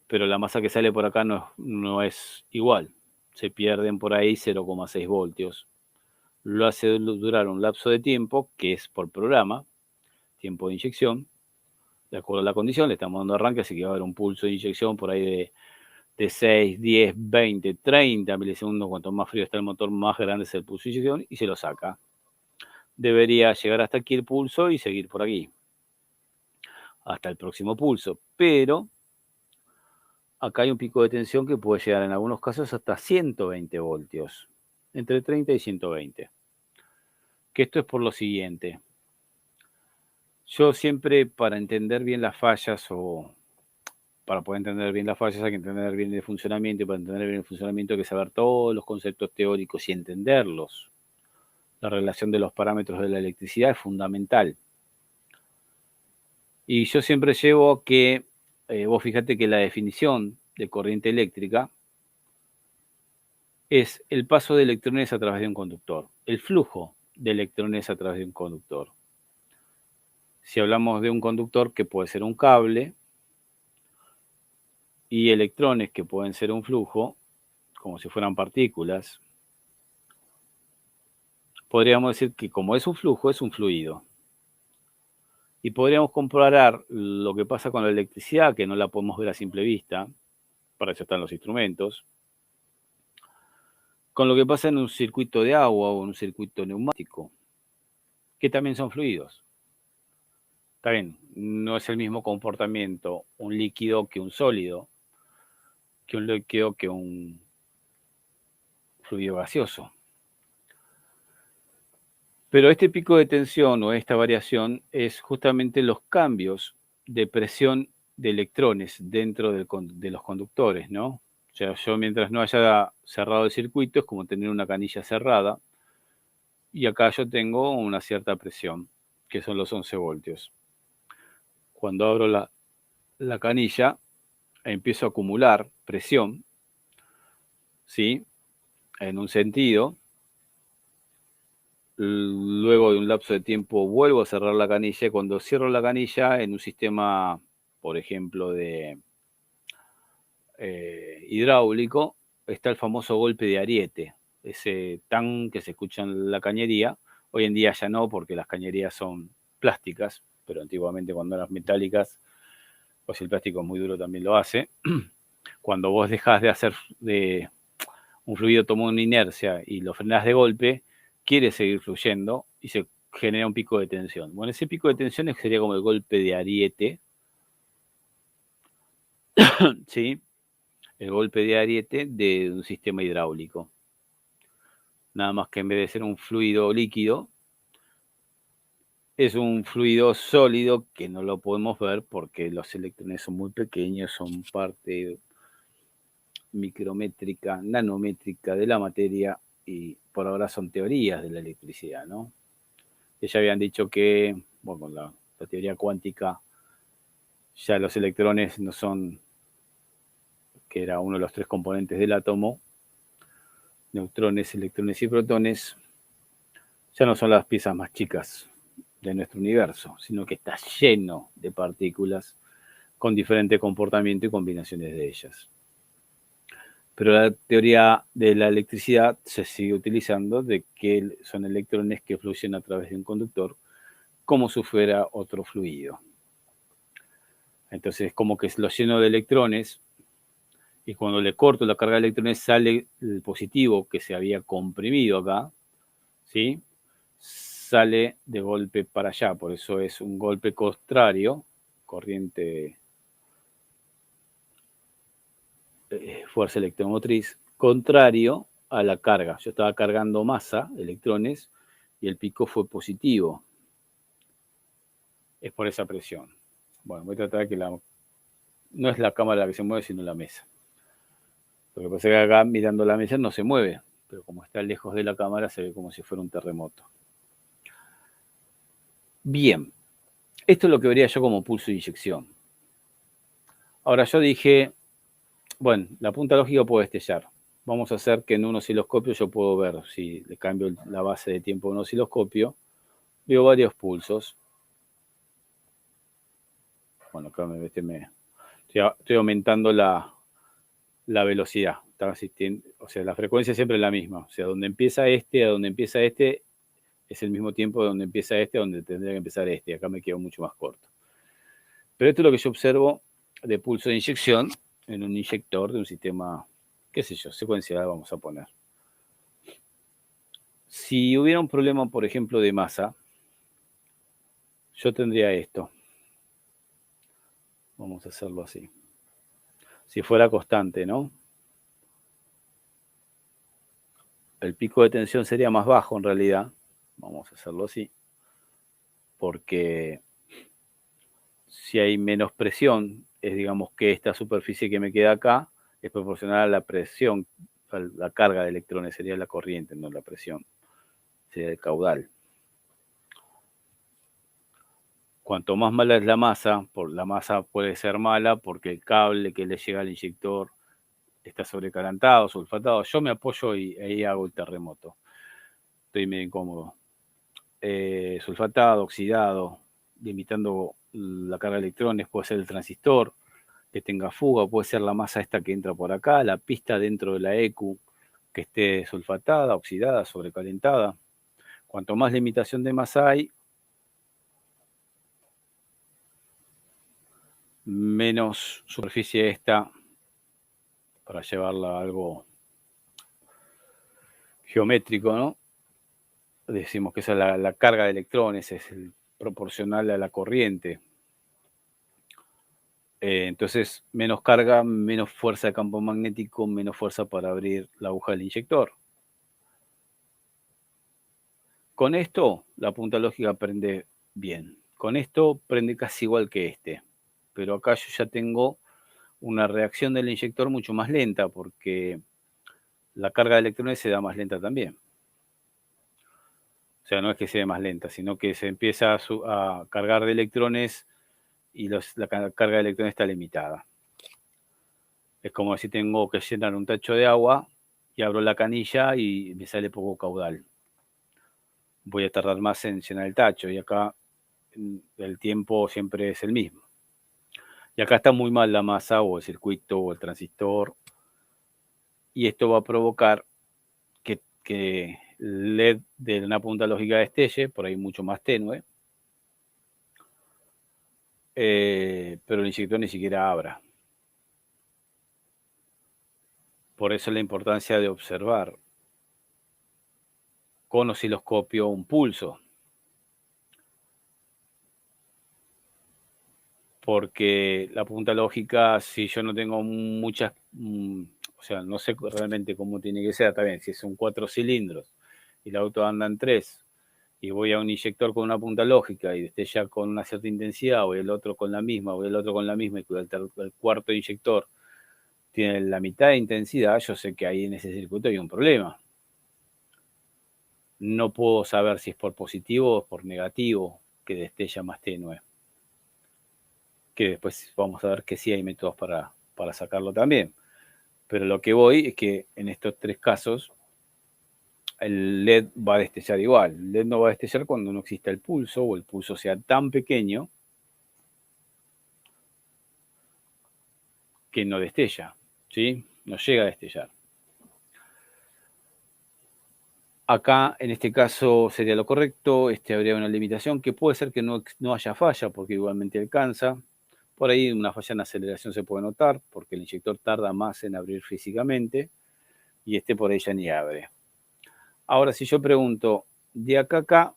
pero la masa que sale por acá no es igual. Se pierden por ahí 0,6 voltios. Lo hace durar un lapso de tiempo, que es por programa, tiempo de inyección, de acuerdo a la condición, le estamos dando arranque, así que va a haber un pulso de inyección por ahí de 6, 10, 20, 30 milisegundos. Cuanto más frío está el motor, más grande es el pulso de inyección y se lo saca. Debería llegar hasta aquí el pulso y seguir por aquí, hasta el próximo pulso. Pero acá hay un pico de tensión que puede llegar en algunos casos hasta 120 voltios, entre 30 y 120. Que esto es por lo siguiente. Yo siempre, para entender bien las fallas o para poder entender bien las fallas hay que entender bien el funcionamiento, y para entender bien el funcionamiento hay que saber todos los conceptos teóricos y entenderlos. La relación de los parámetros de la electricidad es fundamental. Y yo siempre llevo que, vos fíjate que la definición de corriente eléctrica es el paso de electrones a través de un conductor, el flujo de electrones a través de un conductor. Si hablamos de un conductor que puede ser un cable, y electrones que pueden ser un flujo, como si fueran partículas, podríamos decir que como es un flujo, es un fluido. Y podríamos comparar lo que pasa con la electricidad, que no la podemos ver a simple vista, para eso están los instrumentos, con lo que pasa en un circuito de agua o en un circuito neumático, que también son fluidos. Está bien, no es el mismo comportamiento un líquido que un sólido, que un líquido que un fluido gaseoso. Pero este pico de tensión o esta variación es justamente los cambios de presión de electrones dentro de los conductores, ¿no? O sea, yo mientras no haya cerrado el circuito es como tener una canilla cerrada y acá yo tengo una cierta presión, que son los 11 voltios. Cuando abro la canilla, empiezo a acumular presión, ¿sí? En un sentido. Luego de un lapso de tiempo vuelvo a cerrar la canilla y cuando cierro la canilla en un sistema, por ejemplo, de hidráulico, está el famoso golpe de ariete, ese tan que se escucha en la cañería. Hoy en día ya no, porque las cañerías son plásticas, pero antiguamente cuando eran metálicas, pues el plástico es muy duro también lo hace. Cuando vos dejás de hacer de un fluido tomó una inercia y lo frenás de golpe, quiere seguir fluyendo y se genera un pico de tensión. Bueno, ese pico de tensión sería como el golpe de ariete, ¿sí? El golpe de ariete de un sistema hidráulico. Nada más que en vez de ser un fluido líquido, es un fluido sólido que no lo podemos ver porque los electrones son muy pequeños, son parte micrométrica, nanométrica de la materia y por ahora son teorías de la electricidad, ¿no? Ya habían dicho que, bueno, con la teoría cuántica, ya los electrones no son, que era uno de los tres componentes del átomo, neutrones, electrones y protones, ya no son las piezas más chicas de nuestro universo, sino que está lleno de partículas con diferente comportamiento y combinaciones de ellas. Pero la teoría de la electricidad se sigue utilizando de que son electrones que fluyen a través de un conductor como si fuera otro fluido. Entonces, como que lo lleno de electrones y cuando le corto la carga de electrones sale el positivo que se había comprimido acá, ¿sí? Sale de golpe para allá, por eso es un golpe contrario, corriente fuerza electromotriz, contrario a la carga. Yo estaba cargando masa, electrones, y el pico fue positivo. Es por esa presión. Bueno, voy a tratar de que no es la cámara la que se mueve, sino la mesa. Lo que pasa es que acá, mirando la mesa, no se mueve, pero como está lejos de la cámara, se ve como si fuera un terremoto. Bien, esto es lo que vería yo como pulso de inyección. Ahora yo dije, bueno, la punta lógica puede destellar. Vamos a hacer que en un osciloscopio yo puedo ver, si le cambio la base de tiempo de un osciloscopio, veo varios pulsos. Bueno, acá estoy aumentando la velocidad. O sea, la frecuencia siempre es la misma. O sea, donde empieza este a donde empieza este es el mismo tiempo de donde empieza este a donde tendría que empezar este. Acá me quedo mucho más corto. Pero esto es lo que yo observo de pulso de inyección en un inyector de un sistema, qué sé yo, secuencial vamos a poner. Si hubiera un problema, por ejemplo, de masa, yo tendría esto. Vamos a hacerlo así. Si fuera constante, ¿no? El pico de tensión sería más bajo en realidad. Vamos a hacerlo así. Porque si hay menos presión, es digamos que esta superficie que me queda acá es proporcional a la presión, a la carga de electrones, sería la corriente, no la presión. Sería el caudal. Cuanto más mala es la masa puede ser mala porque el cable que le llega al inyector está sobrecalentado, sulfatado. Yo me apoyo y ahí hago el terremoto. Estoy medio incómodo. Sulfatado, oxidado, limitando la carga de electrones, puede ser el transistor que tenga fuga, puede ser la masa esta que entra por acá, la pista dentro de la EQ que esté sulfatada, oxidada, sobrecalentada. Cuanto más limitación de masa hay, menos superficie esta para llevarla a algo geométrico, ¿no? Decimos que esa es la carga de electrones, es proporcional a la corriente. Entonces, menos carga, menos fuerza de campo magnético, menos fuerza para abrir la aguja del inyector. Con esto, la punta lógica prende bien. Con esto prende casi igual que este. Pero acá yo ya tengo una reacción del inyector mucho más lenta porque la carga de electrones se da más lenta también. O sea, no es que sea más lenta, sino que se empieza a cargar de electrones y la carga de electrones está limitada. Es como si tengo que llenar un tacho de agua y abro la canilla y me sale poco caudal. Voy a tardar más en llenar el tacho y acá el tiempo siempre es el mismo. Y acá está muy mal la masa o el circuito o el transistor y esto va a provocar que el LED de una punta lógica destelle, por ahí mucho más tenue, pero el inyector ni siquiera abra. Por eso la importancia de observar con osciloscopio un pulso. Porque la punta lógica, si yo no tengo muchas, o sea, no sé realmente cómo tiene que ser, está bien, si son 4 cilindros y el auto anda en 3 y voy a un inyector con una punta lógica y destella con una cierta intensidad, voy el otro con la misma, voy el otro con la misma y el cuarto inyector tiene la mitad de intensidad, yo sé que ahí en ese circuito hay un problema. No puedo saber si es por positivo o por negativo que destella más tenue. Que después vamos a ver que sí hay métodos para sacarlo también. Pero lo que voy es que en estos 3 casos el LED va a destellar igual. El LED no va a destellar cuando no exista el pulso o el pulso sea tan pequeño que no destella, ¿sí? No llega a destellar. Acá, en este caso, sería lo correcto. Habría una limitación que puede ser que no haya falla porque igualmente alcanza. Por ahí una falla en aceleración se puede notar porque el inyector tarda más en abrir físicamente y por ahí ya ni abre. Ahora, si yo pregunto, de acá a acá,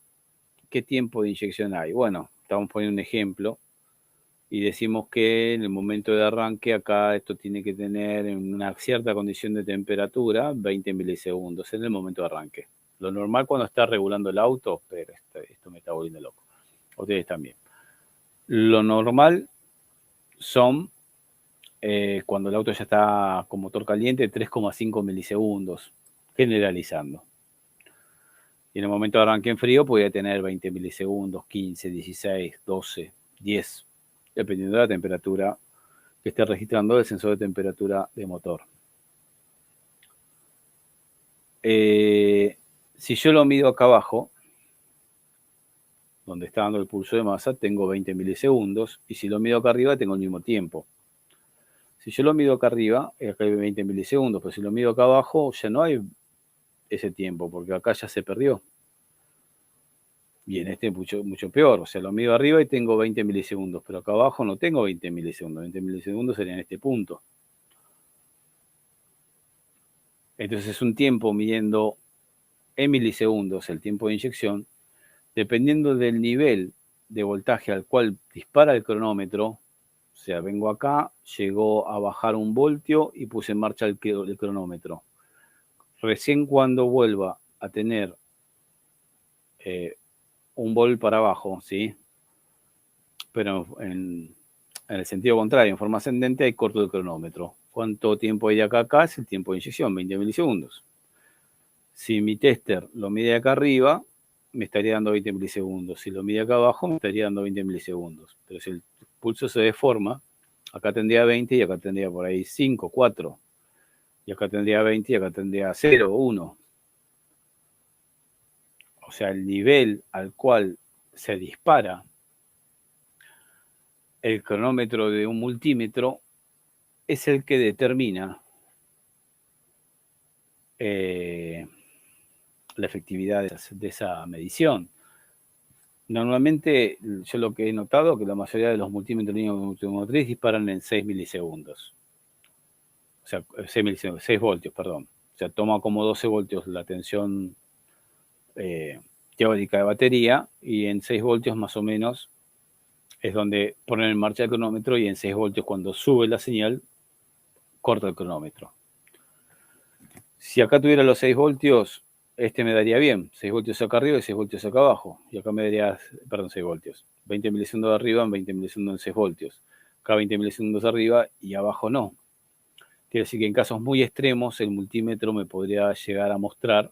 ¿qué tiempo de inyección hay? Bueno, estamos poniendo un ejemplo. y decimos que en el momento de arranque acá esto tiene que tener en una cierta condición de temperatura 20 milisegundos en el momento de arranque. Lo normal cuando está regulando el auto, pero esto me está volviendo loco. Ustedes también. Lo normal son, cuando el auto ya está con motor caliente, 3,5 milisegundos, generalizando. Y en el momento de arranque en frío podría tener 20 milisegundos, 15, 16, 12, 10, dependiendo de la temperatura que esté registrando el sensor de temperatura de motor. Si yo lo mido acá abajo, donde está dando el pulso de masa, tengo 20 milisegundos, y si lo mido acá arriba, tengo el mismo tiempo. Si yo lo mido acá arriba, acá hay 20 milisegundos, pero si lo mido acá abajo, ya no hay ese tiempo, porque acá ya se perdió. Y en este mucho, mucho peor, o sea, lo mido arriba y tengo 20 milisegundos, pero acá abajo no tengo 20 milisegundos, 20 milisegundos sería en este punto. Entonces es un tiempo midiendo en milisegundos el tiempo de inyección, dependiendo del nivel de voltaje al cual dispara el cronómetro. O sea, vengo acá, llegó a bajar 1 voltio y puse en marcha el cronómetro. Recién cuando vuelva a tener 1 volt para abajo, ¿sí? Pero en el sentido contrario, en forma ascendente, hay corto del cronómetro. ¿Cuánto tiempo hay de acá a acá? Es el tiempo de inyección, 20 milisegundos. Si mi tester lo mide acá arriba, me estaría dando 20 milisegundos. Si lo mide acá abajo, me estaría dando 20 milisegundos. Pero si el pulso se deforma, acá tendría 20 y acá tendría por ahí 5, 4. Y acá tendría 20 y acá tendría 0, 1. O sea, el nivel al cual se dispara el cronómetro de un multímetro es el que determina la efectividad de esa medición. Normalmente, yo lo que he notado es que la mayoría de los multímetros de línea automotriz disparan en 6 milisegundos. O sea, 6 milisegundos, 6 voltios, perdón. O sea, toma como 12 voltios la tensión teórica de batería, y en 6 voltios más o menos es donde ponen en marcha el cronómetro, y en 6 voltios cuando sube la señal, corta el cronómetro. Si acá tuviera los 6 voltios, me daría bien. 6 voltios acá arriba y 6 voltios acá abajo. Y acá me daría, 6 voltios. 20 milisegundos arriba, 20 milisegundos en 6 voltios. Acá 20 milisegundos arriba y abajo no. Quiere decir que en casos muy extremos, el multímetro me podría llegar a mostrar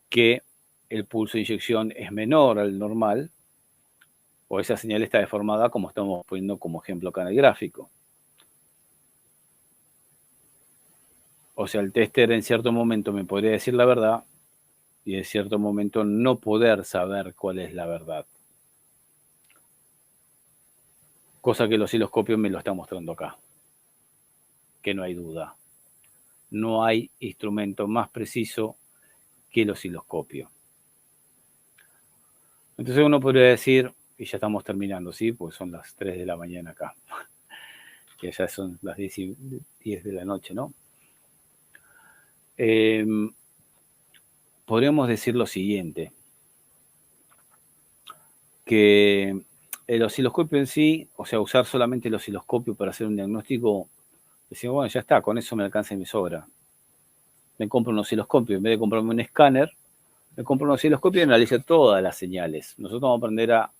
que el pulso de inyección es menor al normal, o esa señal está deformada, como estamos poniendo como ejemplo acá en el gráfico. O sea, el tester en cierto momento me podría decir la verdad, y en cierto momento no poder saber cuál es la verdad. Cosa que el osciloscopio me lo está mostrando acá. Que no hay duda. No hay instrumento más preciso que el osciloscopio. Entonces uno podría decir, y ya estamos terminando, ¿sí? Pues son las 3 de la mañana acá. Que ya son las 10 de la noche, ¿no? Podríamos decir lo siguiente, que el osciloscopio en sí, o sea, usar solamente el osciloscopio para hacer un diagnóstico, decimos, bueno, ya está, con eso me alcanza y me sobra. Me compro un osciloscopio, en vez de comprarme un escáner, me compro un osciloscopio y analizo todas las señales. Nosotros vamos a aprender a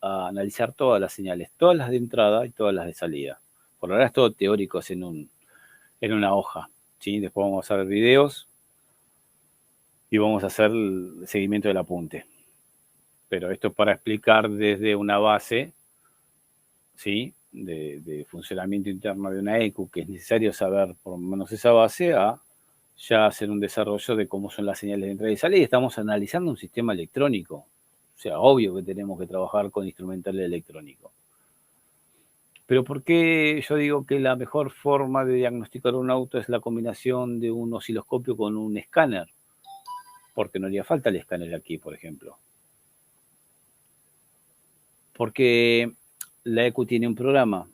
analizar todas las señales, todas las de entrada y todas las de salida. Por ahora es todo teórico, es en una hoja, ¿sí? Después vamos a hacer videos y vamos a hacer el seguimiento del apunte. Pero esto es para explicar desde una base, ¿sí? De funcionamiento interno de una ECU, que es necesario saber por lo menos esa base, a ya hacer un desarrollo de cómo son las señales de entrada y salida. Estamos analizando un sistema electrónico. O sea, obvio que tenemos que trabajar con instrumental electrónico. Pero ¿por qué yo digo que la mejor forma de diagnosticar un auto es la combinación de un osciloscopio con un escáner? Porque no haría falta el escáner aquí, por ejemplo. Porque la ECU tiene un programa,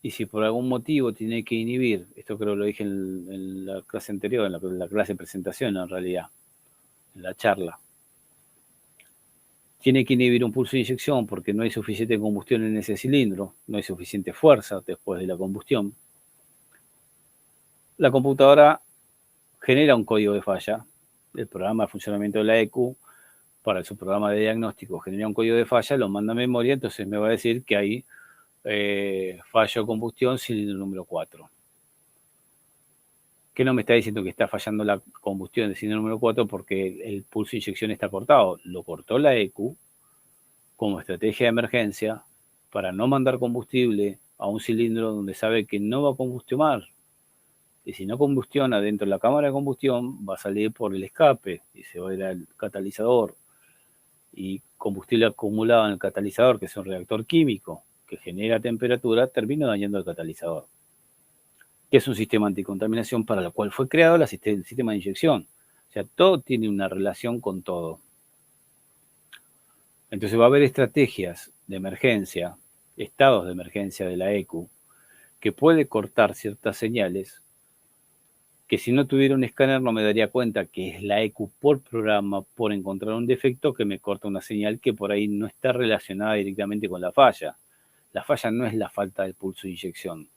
y si por algún motivo tiene que inhibir, esto creo que lo dije en la clase anterior, en la clase de presentación en realidad, en la charla, tiene que inhibir un pulso de inyección porque no hay suficiente combustión en ese cilindro, no hay suficiente fuerza después de la combustión. La computadora genera un código de falla. El programa de funcionamiento de la EQ para su programa de diagnóstico genera un código de falla, lo manda a memoria, entonces me va a decir que hay fallo de combustión cilindro número 4. Que no me está diciendo que está fallando la combustión del cilindro número 4 porque el pulso de inyección está cortado. Lo cortó la EQ como estrategia de emergencia para no mandar combustible a un cilindro donde sabe que no va a combustionar. Y si no combustiona dentro de la cámara de combustión, va a salir por el escape y se va a ir al catalizador. Y combustible acumulado en el catalizador, que es un reactor químico que genera temperatura, termina dañando el catalizador, que es un sistema anticontaminación para el cual fue creado el sistema de inyección. O sea, todo tiene una relación con todo. Entonces va a haber estrategias de emergencia, estados de emergencia de la EQ, que puede cortar ciertas señales que si no tuviera un escáner no me daría cuenta que es la EQ por programa, por encontrar un defecto que me corta una señal que por ahí no está relacionada directamente con la falla. La falla no es la falta del pulso de inyección.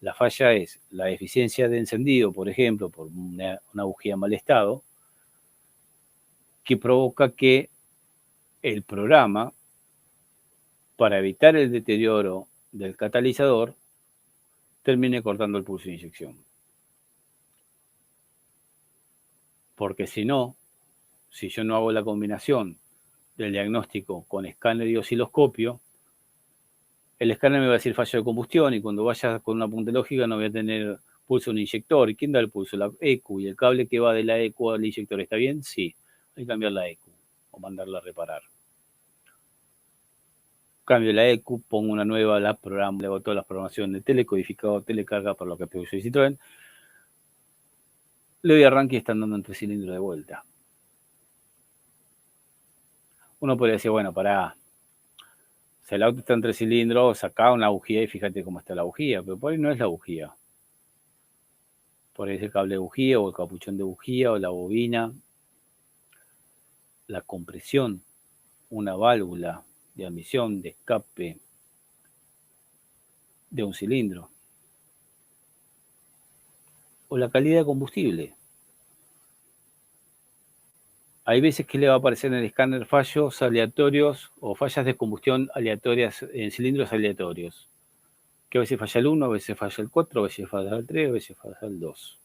La falla es la deficiencia de encendido, por ejemplo, por una bujía en mal estado, que provoca que el programa, para evitar el deterioro del catalizador, termine cortando el pulso de inyección. Porque si no, si yo no hago la combinación del diagnóstico con escáner y osciloscopio, el escáner me va a decir fallo de combustión y cuando vaya con una punta lógica no voy a tener pulso en un inyector. ¿Y quién da el pulso? La EQ. ¿Y el cable que va de la EQ al inyector está bien? Sí. Hay que cambiar la EQ o mandarla a reparar. Cambio la EQ, pongo una nueva, la programa, le hago todas las programaciones de telecodificado, telecarga para lo que produce Citroën. Le doy arranque y están dando en 3 cilindros de vuelta. Uno podría decir, bueno, pará, si el auto está en 3 cilindros, sacá una bujía y fíjate cómo está la bujía, pero por ahí no es la bujía. Por ahí es el cable de bujía o el capuchón de bujía o la bobina, la compresión, una válvula de admisión, de escape de un cilindro, o la calidad de combustible. Hay veces que le va a aparecer en el escáner fallos aleatorios o fallas de combustión aleatorias en cilindros aleatorios. Que a veces falla el 1, a veces falla el 4, a veces falla el 3, a veces falla el 2.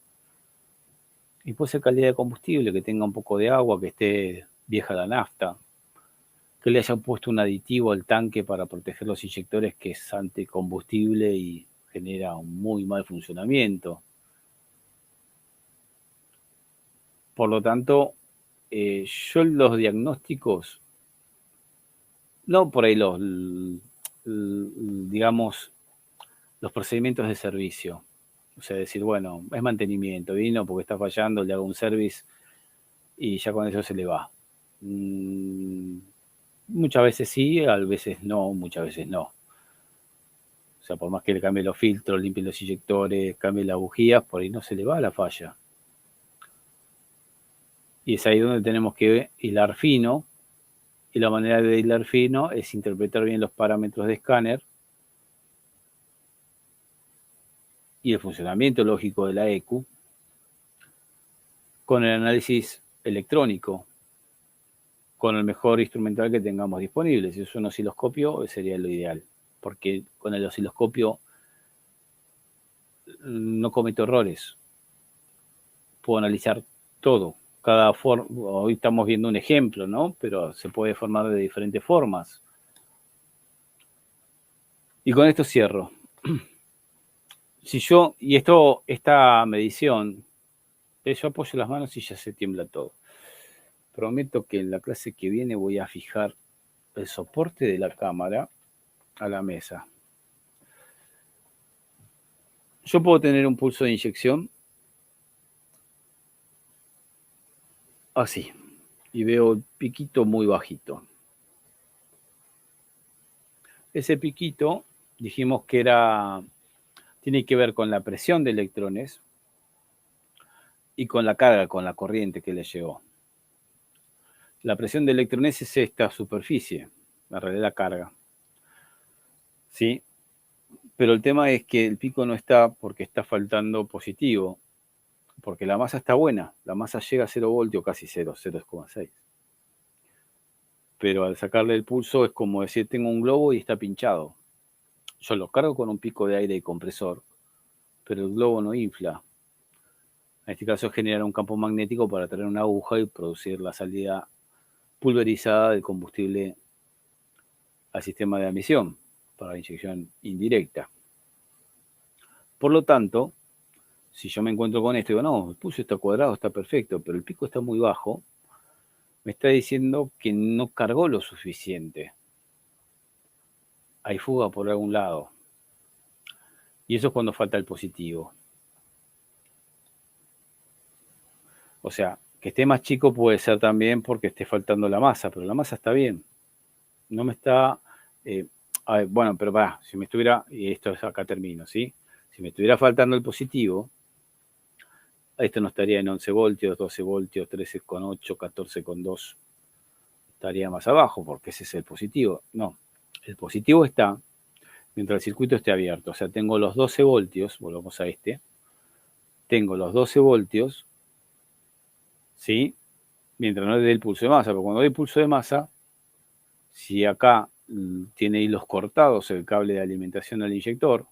Y puede ser calidad de combustible, que tenga un poco de agua, que esté vieja la nafta, que le hayan puesto un aditivo al tanque para proteger los inyectores que es anticombustible y genera un muy mal funcionamiento. Por lo tanto, yo los diagnósticos, no por ahí digamos, los procedimientos de servicio. O sea, decir, bueno, es mantenimiento, vino porque está fallando, le hago un service y ya con eso se le va. Muchas veces sí, a veces no, muchas veces no. O sea, por más que le cambie los filtros, limpie los inyectores, cambie las bujías, por ahí no se le va la falla. Y es ahí donde tenemos que hilar fino. Y la manera de hilar fino es interpretar bien los parámetros de escáner y el funcionamiento lógico de la EQ con el análisis electrónico, con el mejor instrumental que tengamos disponible. Si es un osciloscopio, sería lo ideal, porque con el osciloscopio no cometo errores. Puedo analizar todo. Hoy estamos viendo un ejemplo, ¿no? Pero se puede formar de diferentes formas. Y con esto cierro. Esta medición, yo apoyo las manos y ya se tiembla todo. Prometo que en la clase que viene voy a fijar el soporte de la cámara a la mesa. Yo puedo tener un pulso de inyección así, y veo el piquito muy bajito. Ese piquito, dijimos que tiene que ver con la presión de electrones y con la carga, con la corriente que le llegó. La presión de electrones es esta superficie, en realidad la carga. ¿Sí? Pero el tema es que el pico no está porque está faltando positivo, porque la masa está buena, la masa llega a 0 voltios, casi 0, 0,6. Pero al sacarle el pulso es como decir, tengo un globo y está pinchado. Yo lo cargo con un pico de aire y compresor, pero el globo no infla. En este caso genera un campo magnético para traer una aguja y producir la salida pulverizada del combustible al sistema de admisión para la inyección indirecta. Por lo tanto, si yo me encuentro con esto y digo, no, el pulso está cuadrado, está perfecto, pero el pico está muy bajo, me está diciendo que no cargó lo suficiente. Hay fuga por algún lado. Y eso es cuando falta el positivo. O sea, que esté más chico puede ser también porque esté faltando la masa, pero la masa está bien. No me está... bueno, pero si me estuviera... Y esto es acá termino, ¿sí? Si me estuviera faltando el positivo, esto no estaría en 11 voltios, 12 voltios, 13,8, 14,2. Estaría más abajo porque ese es el positivo. No, el positivo está mientras el circuito esté abierto. O sea, tengo los 12 voltios, volvamos a este, tengo los 12 voltios, ¿sí? Mientras no dé el pulso de masa, pero cuando dé el pulso de masa, si acá tiene hilos cortados el cable de alimentación al inyector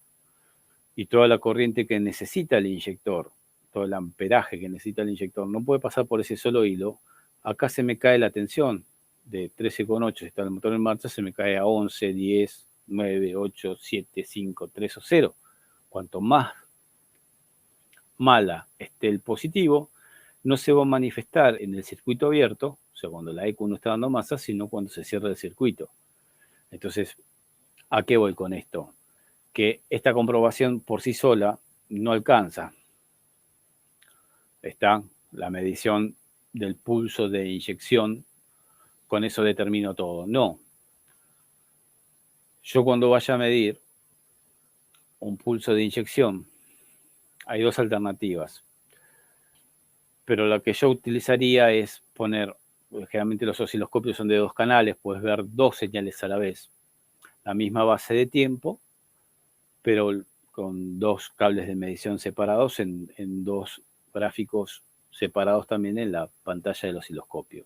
y toda la corriente que necesita el inyector, todo el amperaje que necesita el inyector, no puede pasar por ese solo hilo, acá se me cae la tensión de 13,8, si está el motor en marcha, se me cae a 11, 10, 9, 8, 7, 5, 3 o 0. Cuanto más mala esté el positivo, no se va a manifestar en el circuito abierto, o sea, cuando la ECU no está dando masa, sino cuando se cierra el circuito. Entonces, ¿a qué voy con esto? Que esta comprobación por sí sola no alcanza. Está la medición del pulso de inyección, con eso determino todo. No. Yo cuando vaya a medir un pulso de inyección, hay dos alternativas. Pero lo que yo utilizaría es poner, generalmente los osciloscopios son de 2 canales, puedes ver 2 señales a la vez, la misma base de tiempo, pero con 2 cables de medición separados en 2 gráficos separados también en la pantalla del osciloscopio.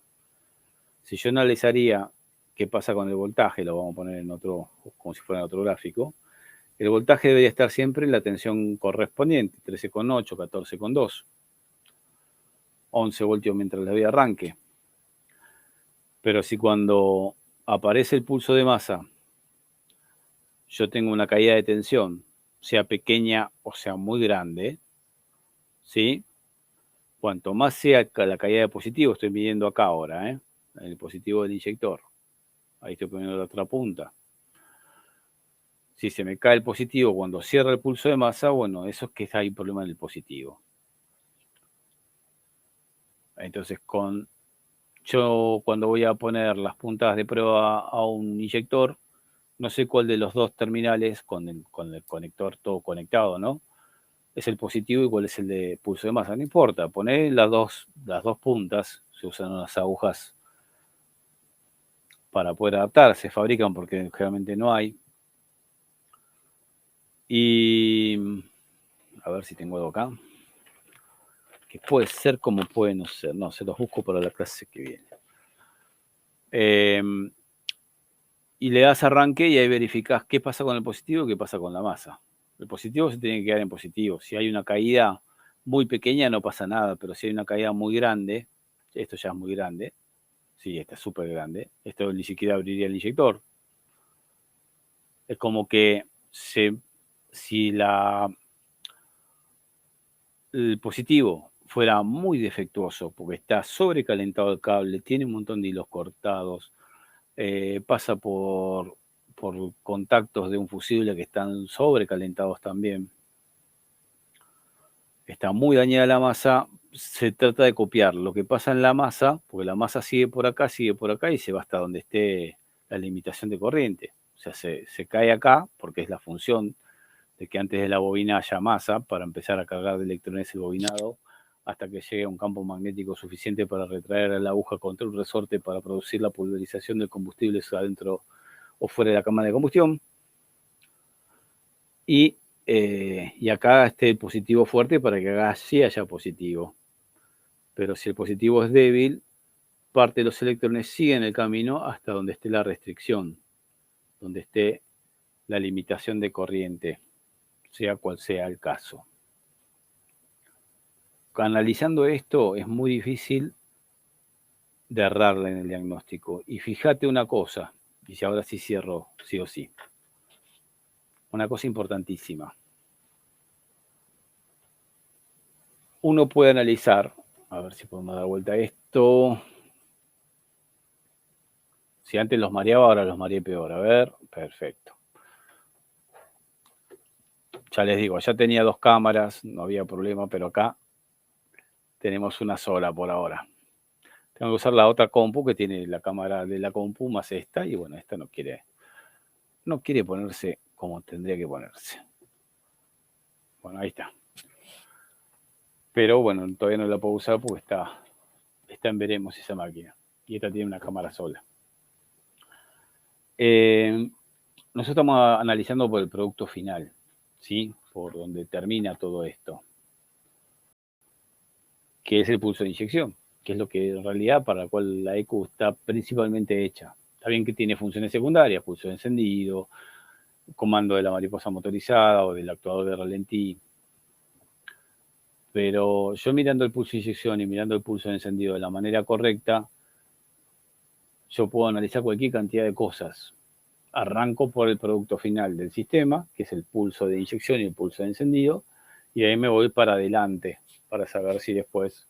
Si yo analizaría qué pasa con el voltaje, lo vamos a poner en otro, como si fuera en otro gráfico, el voltaje debería estar siempre en la tensión correspondiente, 13,8, 14,2. 11 voltios mientras la vía arranque. Pero si cuando aparece el pulso de masa, yo tengo una caída de tensión, sea pequeña o sea muy grande, ¿sí? Cuanto más sea la caída de positivo, estoy midiendo acá ahora, el positivo del inyector. Ahí estoy poniendo la otra punta. Si se me cae el positivo cuando cierra el pulso de masa, bueno, eso es que hay problema en el positivo. Entonces, yo cuando voy a poner las puntas de prueba a un inyector, no sé cuál de los dos terminales con el conector todo conectado, ¿no? Es el positivo y cuál es el de pulso de masa. No importa, poner las dos puntas, se usan unas agujas para poder adaptar, se fabrican porque generalmente no hay. Y a ver si tengo algo acá. Que puede ser como puede no ser. No, se los busco para la clase que viene. Y le das arranque y ahí verificás qué pasa con el positivo y qué pasa con la masa. El positivo se tiene que quedar en positivo. Si hay una caída muy pequeña no pasa nada, pero si hay una caída muy grande, esto ya es muy grande, sí, esta es súper grande, esto ni siquiera abriría el inyector. Es como que si el positivo fuera muy defectuoso, porque está sobrecalentado el cable, tiene un montón de hilos cortados, pasa por contactos de un fusible que están sobrecalentados también, está muy dañada la masa, se trata de copiar lo que pasa en la masa, porque la masa sigue por acá y se va hasta donde esté la limitación de corriente. O sea, se cae acá porque es la función de que antes de la bobina haya masa para empezar a cargar de electrones el bobinado hasta que llegue a un campo magnético suficiente para retraer la aguja contra un resorte para producir la pulverización del combustible adentro o fuera de la cámara de combustión. Y acá esté el positivo fuerte para que acá sí haya positivo. Pero si el positivo es débil, parte de los electrones siguen el camino hasta donde esté la restricción, donde esté la limitación de corriente, sea cual sea el caso. Analizando esto, es muy difícil de errarle en el diagnóstico. Y fíjate una cosa, y si ahora sí cierro, sí o sí. Una cosa importantísima. Uno puede analizar, a ver si podemos dar vuelta a esto. Si antes los mareaba, ahora los mareé peor. A ver, perfecto. Ya les digo, ya tenía 2 cámaras, no había problema, pero acá tenemos una sola por ahora. Tengo que usar la otra compu que tiene la cámara de la compu más esta, y bueno, esta no quiere ponerse como tendría que ponerse. Bueno, ahí está. Pero bueno, todavía no la puedo usar porque está en veremos esa máquina. Y esta tiene una cámara sola. Nosotros estamos analizando por el producto final, ¿sí? Por donde termina todo esto, que es el pulso de inyección, que es lo que en realidad para la cual la ECU está principalmente hecha. Está bien que tiene funciones secundarias, pulso de encendido, comando de la mariposa motorizada o del actuador de ralentí. Pero yo mirando el pulso de inyección y mirando el pulso de encendido de la manera correcta, yo puedo analizar cualquier cantidad de cosas. Arranco por el producto final del sistema, que es el pulso de inyección y el pulso de encendido, y ahí me voy para adelante, para saber si después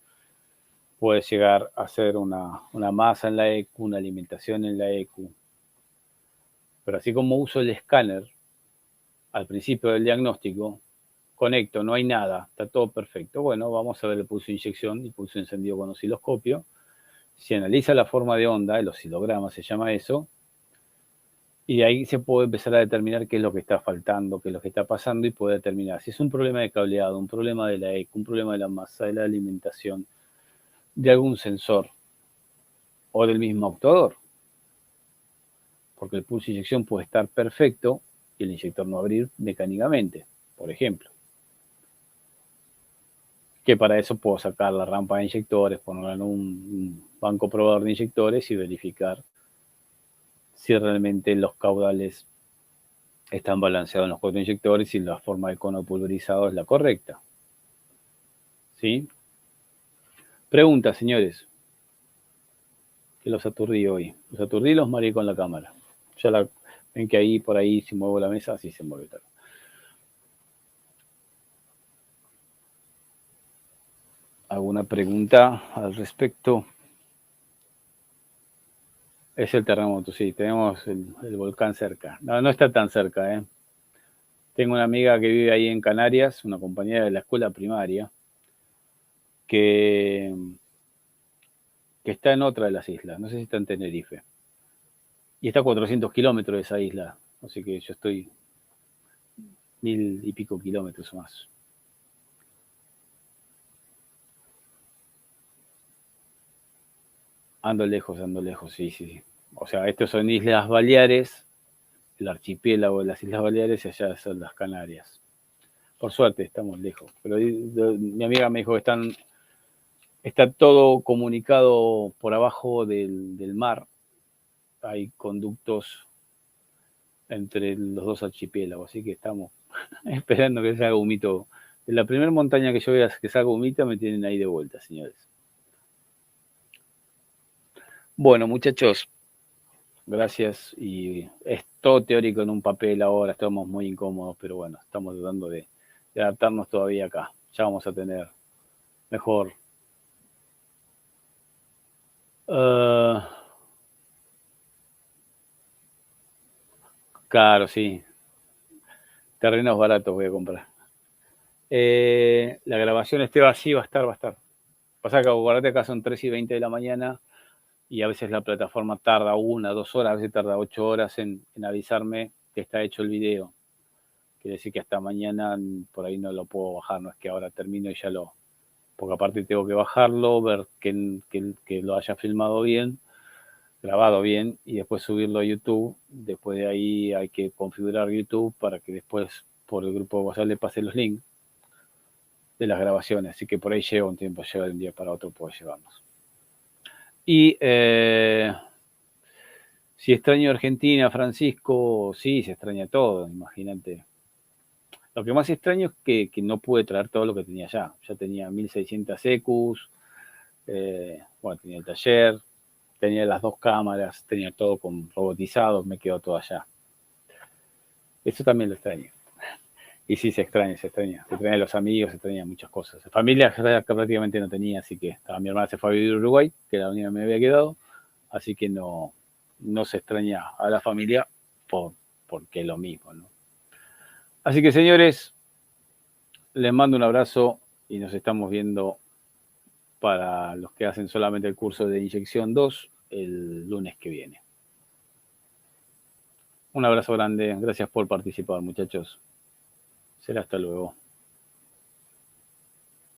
puede llegar a ser una masa en la ECU, una alimentación en la ECU. Pero así como uso el escáner al principio del diagnóstico, conecto, no hay nada, está todo perfecto. Bueno, vamos a ver el pulso de inyección y el pulso de encendido con osciloscopio. Se analiza la forma de onda, el oscilograma se llama eso, y de ahí se puede empezar a determinar qué es lo que está faltando, qué es lo que está pasando, y puede determinar si es un problema de cableado, un problema de la ECU, un problema de la masa, de la alimentación, de algún sensor o del mismo actuador. Porque el pulso de inyección puede estar perfecto y el inyector no abrir mecánicamente, por ejemplo. Que para eso puedo sacar la rampa de inyectores, ponerla en un banco probador de inyectores y verificar si realmente los caudales están balanceados en los 4 inyectores y la forma de cono pulverizado es la correcta. ¿Sí? Pregunta, señores. Que los aturdí hoy. Los aturdí y los mareé con la cámara. Ya ven que ahí, por ahí, si muevo la mesa, así se mueve todo. ¿Alguna pregunta al respecto? Es el terremoto, sí. Tenemos el volcán cerca. No, no está tan cerca, ¿eh? Tengo una amiga que vive ahí en Canarias, una compañera de la escuela primaria, que está en otra de las islas. No sé si está en Tenerife. Y está a 400 kilómetros de esa isla. Así que yo estoy 1000 y pico kilómetros o más. Ando lejos, sí, sí. O sea, estos son Islas Baleares, el archipiélago de las Islas Baleares, y allá son las Canarias. Por suerte estamos lejos. Pero mi amiga me dijo que está todo comunicado por abajo del mar. Hay conductos entre los 2 archipiélagos, así que estamos esperando que salga humito. De la primera montaña que yo vea que salga humita, me tienen ahí de vuelta, señores. Bueno, muchachos, gracias. Y es todo teórico en un papel ahora, estamos muy incómodos, pero bueno, estamos tratando de adaptarnos todavía acá. Ya vamos a tener mejor. Claro, sí. Terrenos baratos voy a comprar. La grabación así, va a estar. Pasa que acuérdate acá son 3:20 de la mañana y a veces la plataforma tarda 1, 2 horas, a veces tarda 8 horas en avisarme que está hecho el video. Quiere decir que hasta mañana por ahí no lo puedo bajar, no es que ahora termino y ya lo porque aparte tengo que bajarlo, ver que lo haya filmado bien, grabado bien, y después subirlo a YouTube. Después de ahí hay que configurar YouTube para que después por el grupo de WhatsApp le pase los links de las grabaciones. Así que por ahí lleva un tiempo, lleva de un día para otro, puede llevarnos. Y si extraño Argentina, Francisco, sí, se extraña todo, imagínate. Lo que más extraño es que no pude traer todo lo que tenía allá. Ya tenía 1600 EQs, bueno, tenía el taller, tenía las 2 cámaras, tenía todo con robotizado, me quedó todo allá. Eso también lo extraño. Y sí, se extraña. Se extraña a los amigos, se extraña muchas cosas. Familia que prácticamente no tenía, así que mi hermana se fue a vivir a Uruguay, que era la única que me había quedado, así que no se extraña a la familia porque es lo mismo, ¿no? Así que, señores, les mando un abrazo y nos estamos viendo para los que hacen solamente el curso de inyección 2 el lunes que viene. Un abrazo grande, gracias por participar, muchachos. Será hasta luego.